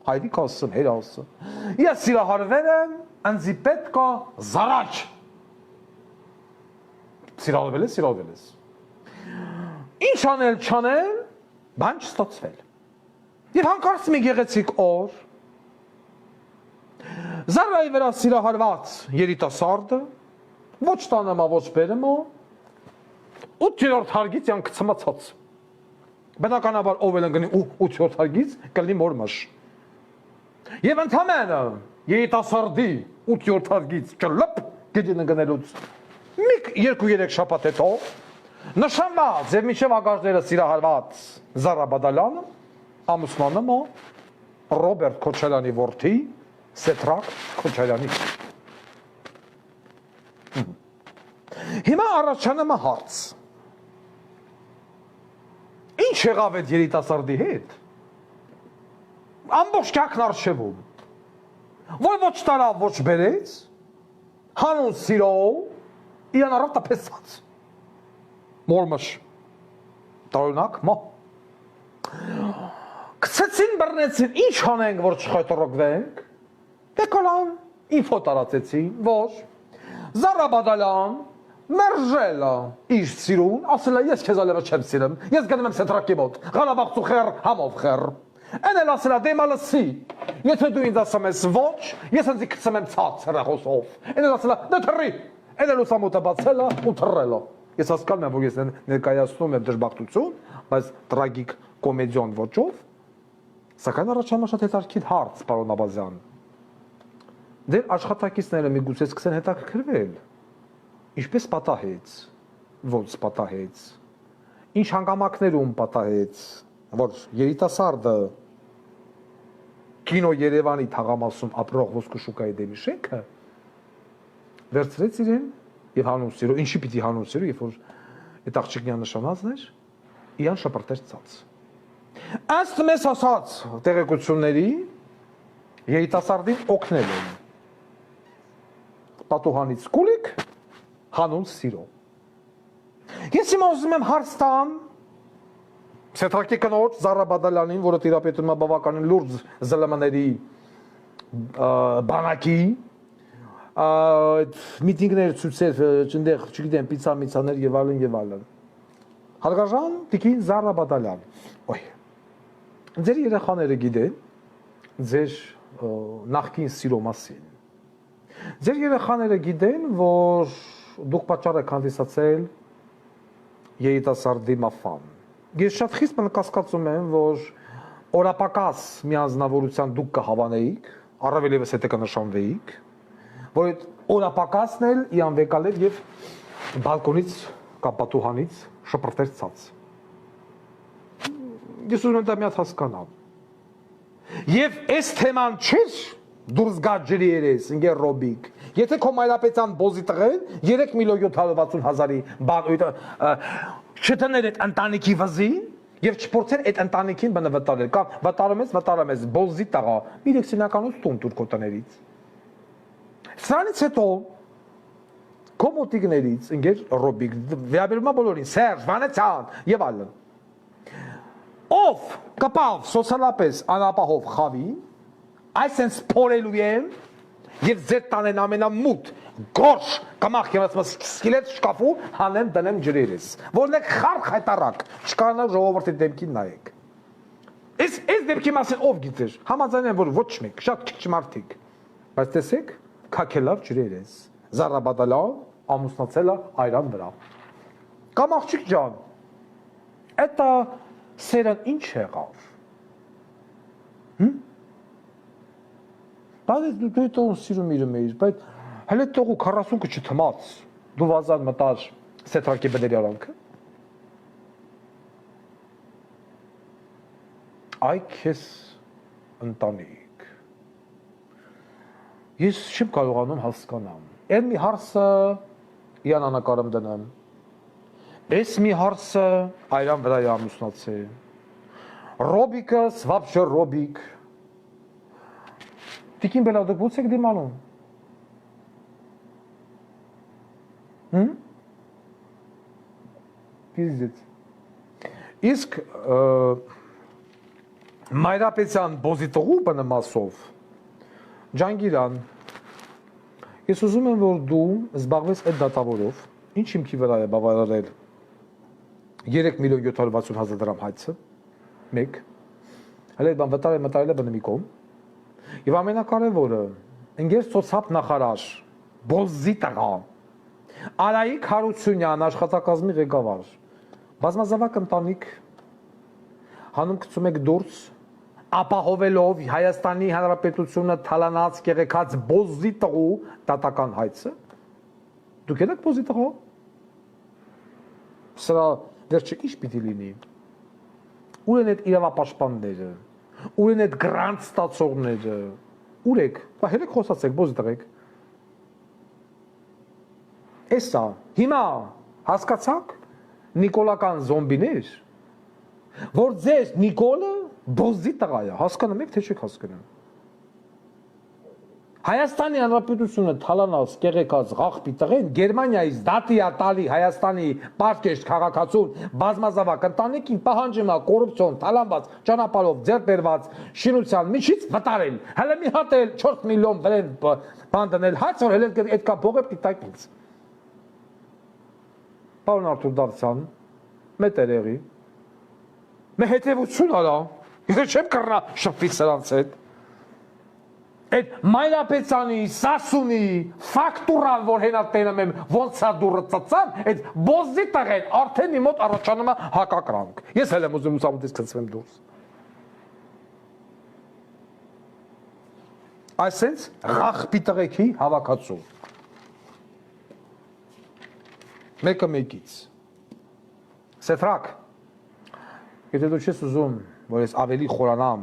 հայրիկ ասում, հեր ասում, ես սիրահարվել եմ, ընձի պետք է Զարաչ։ Սիրահարվել ես։ Ինչ անել չանել, բան չստացվել։ Եվ հանկարծ մի գեղեցիկ օր, Զարայի վրա սիրահարված երիտասարդը Ոչ տանեմ, ոչ բերեմ, 8-րդ հարգից յան կցմացած։ Բնականաբար ով էլ ընկնի 8-րդ հարգից կլինի մորմաշ։ Եվ ընդամենը երիտասարդի 8-րդ հարգից ճլպ գետին ընկնելուց միք 2-3 շաբաթ հետո նշանված եւ մինչեւ ագարները սիրահարված Զարա Բադալյանը ամուսնանը Ռոբերտ Քոչարյանի որդի Սեթրակ Քոչարյանի։ Հիմա առաջանում է հարց. Ինչ եղավ այդ երիտասարդի հետ։ Ամբողջ կյանքն արշևում, որ ոչ տարավ, ոչ բերեց, հանուն սիրով, իրան առավ տպեսած, մորմշ, տարօրինակ, կցեցին, բռնեցին, ինչ հանենք, որ չխայտռոկվենք, դե կալան, ինֆո տարածեցին, որ Զարա Բադալյան մերժել է իր սիրուն, ասել է ես քեզ այլևս չեմ սիրում, ես գնում եմ Սեթրակի մոտ, Ղարաբաղցու խեր, համով խեր։ Են էլ ասել է դե մալսի, եթե դու ինձ ասում ես ոչ, ես ինձ կցեմ եմ ցած հրախոսով։ Են էլ ասել է դե թռի, են էլ ուսամուտը բացել է ու թռել է։ Ես հասկանում եմ, որ ես ներկայացնում եմ դժբախտություն, բայց տրագիկ կոմեդիոն ոճով, սակայն առաջանում շատ հետաքրքիր հարց, պարոն Աբազյան։ Դեր աշխատակիցները միգուցե սկսեն հետաքրքրվել։ Ինչպես պատահեց, ոնց պատահեց, ինչ հանգամանքներում պատահեց, որ երիտասարդը կինո Երևանի թաղամասում ապրող ոսկու շուկայի դեմի շենքը վերցրեց իրեն եւ հանուն սիրո, ինչի պիտի հանուն սիրո, երբ որ այդ աղջիկն նշանածն էր, իրան շպրտեց ցած։ Ըստ մեզ ասած տեղեկությունների երիտասարդին օգնել են պատուհանից կուլիկ հանուն սիրո։ Ես հիմա ուզում եմ հարց տամ Սեթրակի կնոջ Զարա Բադալյանին, որը տիրապետում է բավականին լուրջ ԶԼՄ-ների բանակի, միտինգներ, ցույցեր, այնտեղ, չգիտեմ, պիցա-միցաներ եւ այլն եւ այլն։ Հարգարժան տիկին Զարա Բադալյան։ Ոյ։ Ձեր երեխաները գիտեն ձեր նախկին սիրո մասին։ Ձեր երեխաները գիտեն, որ դուք պատճառ եք հանդիսացել երիտասարդի մահվան։ Ես շատ խիստ կասկածում եմ, որ օրապակաս միանձնավորության դուք կհավանեիք, առավել ևս հետը կնշանվեիք, որ այդ օրապակասն էլ ի անվեկալ էր եւ բալկոնից կամ պատուհանից շպրտեր ցած։ Ես ուզում եմ դա մի հատ հասկանամ։ Եվ այս թեման չէր դուրս գա ջրի երես, ինգեր Ռոբիկ։ Եթե քո Մայրապետյան բոզի տղեն 3.760.000-ի չտներ այդ ընտանիքի վզին եւ չփորձեն այդ ընտանիքին բնը վտարել, կամ վտարում ես բոզի տղա, մի լեքսինականոց տուն տուր տներից։ Սրանից հետո քո մոտիկներից ինգեր Ռոբիկ, վերաբերում է բոլորին, Սերժ, Վանեցյան եւ այլն։ Ով կպավ սոցիալապես անապահով խավին, այսենց փորելու եմ եւ ձեր տանեն ամենամութ գորշ կամախ եւ սկիլետ շկաֆու հանեմ դնեմ ջրերես որն է խարխ հայտարակ չկարանա ժողովրդի դեմքին նայեք այս դեպքի մասին ով գիտեր համաձայն եմ որ ոչ մեկ շատ քիչ մարդիկ բայց տեսեք քաքելավ ջրերես Զարա Բադալյան ամուսնացել է այրան վրա կամ աղջիկ ջան էտա սերն ինչ եղավ Բայց դու դու սիրում իրում էիր, բայց հələ տողու 40-ը չթմաց, դու վազան մտար Սեթրակի բերերանքը։ Այ քեզ ընտանիք։ Ես չեմ կարողանում հասկանամ։ Այն մի հարցը իրան անակարում դնեմ։ Այս մի հարցը այրան վրա է ամուսնացել։ Ռոբիկս, вообще Ռոբիկ Տիկին բելավ դուք ո՞ց եք դիմանում։ Պիզդեց։ Իսկ Մայրապետյան բոզիտողու բնամասով Ջանգիրան ես ուզում եմ որ դու զբաղվես այդ դատավորով ինչ հիմքի վրա է բավարարել 3.760.000 դրամ հայցը 1 հələ բան վտարել է բնի կողմ Եվ ամենակարևորը, ընկեր սոցիալ նախարար, բոզի տղա, Արայիկ Հարությունյան աշխատակազմի ղեկավար։ Բազմազավակ ընտանիք հանում գցում եք դուրս ապահովելով Հայաստանի Հանրապետությունը թալանած կեղեքած բոզի տղու դատական հայցը։ Դուք եք բոզի տղու։ Սրա վերջը ինչ պիտի լինի։ Ուր են այդ իրավապաշտպանները, ուր են այդ գրանտ ստացողները, ուր եք, հերեք խոսացեք, բոզի տղեք։ Էսա, հիմա հասկացաք նիկոլական զոմբիներ, որ ձեր Նիկոլը բոզի տղա է, հասկանում եք, թե չեք հասկանում։ Հայաստանի Հանրապետությունը թալանած կեղեքած աղբի տղեն Գերմանիայից դատիա տալի Հայաստանի պարտքեշտ քաղաքացուն բազմազավակ ընտանիքին պահանջում է կոռուպցիոն թալանված ճանապարհով ձեռք բերված շինության միջից վտարել։ Հələ մի հատ էլ 4 միլիոն վրեն բան դնել, հաց որ հələ այդ կա փողը պիտակ ինձ։ Պարոն Արթուր Դավթյան, մետերեղի, մե հետևություն արա, եթե չեմ կռնա շփվի սրանց հետ։ Այդ Մայրապետյանի, Սասունի, ֆակտուրան, որ հենա տենում եմ, ոնց է դուրը ծծան, այդ բոզի տղեն արդեն մի մոտ առաջանում է հակակրանք։ Ես հել եմ ուզում ուսամուտից կծվեմ դուրս։ Այսենց աղբի տղեքի հավաքածու։ Մեկը մեկից։ Սեթրակ, եթե դու չես ուզում, որ ես ավելի խորանամ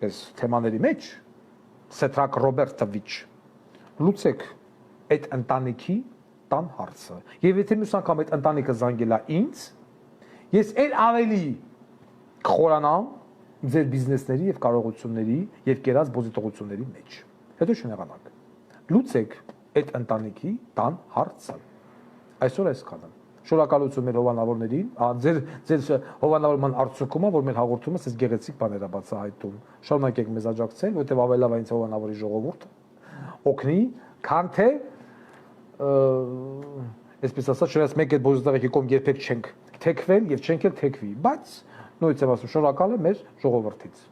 ես թեմաների մեջ, Սեթրակ Ռոբերտովիչ, լուծեք այդ ընտանիքի տան հարցը։ Եվ եթե մյուս անգամ այդ ընտանիքը զանգել է ինձ, ես այլ ավելի կխորանամ ձեր բիզնեսների եւ կարողությունների եւ կերած բոզիտողությունների մեջ։ Հետո չնեղանաք։ Լուծեք այդ ընտանիքի տան հարցը։ Այսօր այսքանը։ Շնորհակալություն մեր հովանավորներին, ձեր հովանավորման արդյունքում, որ մեր հաղորդումը ցես գեղեցիկ բաներ է բացահայտում։ Շարունակեք մեզ աջակցել, որտեղ ավելավ այնց հովանավորի ժողովուրդը օգնի, քան թե այսպես ասած, չնայած մեկ այդ բոզիտողի կողմ երբեք չենք թեքվել եւ չենք էլ թեքվի, բայց նույնիսկ եմ ասում, շնորհակալ եմ մեր ժողովրդից։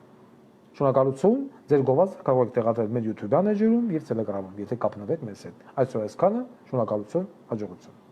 Շնորհակալություն, ձեր գովազդը կարող եք տեղադրել մեր YouTube-յան էջերում եւ Telegram-ում, եթե կապնվեք մեզ հետ։ Այսօր այսքանը, շնորհակալություն, հաջողություն։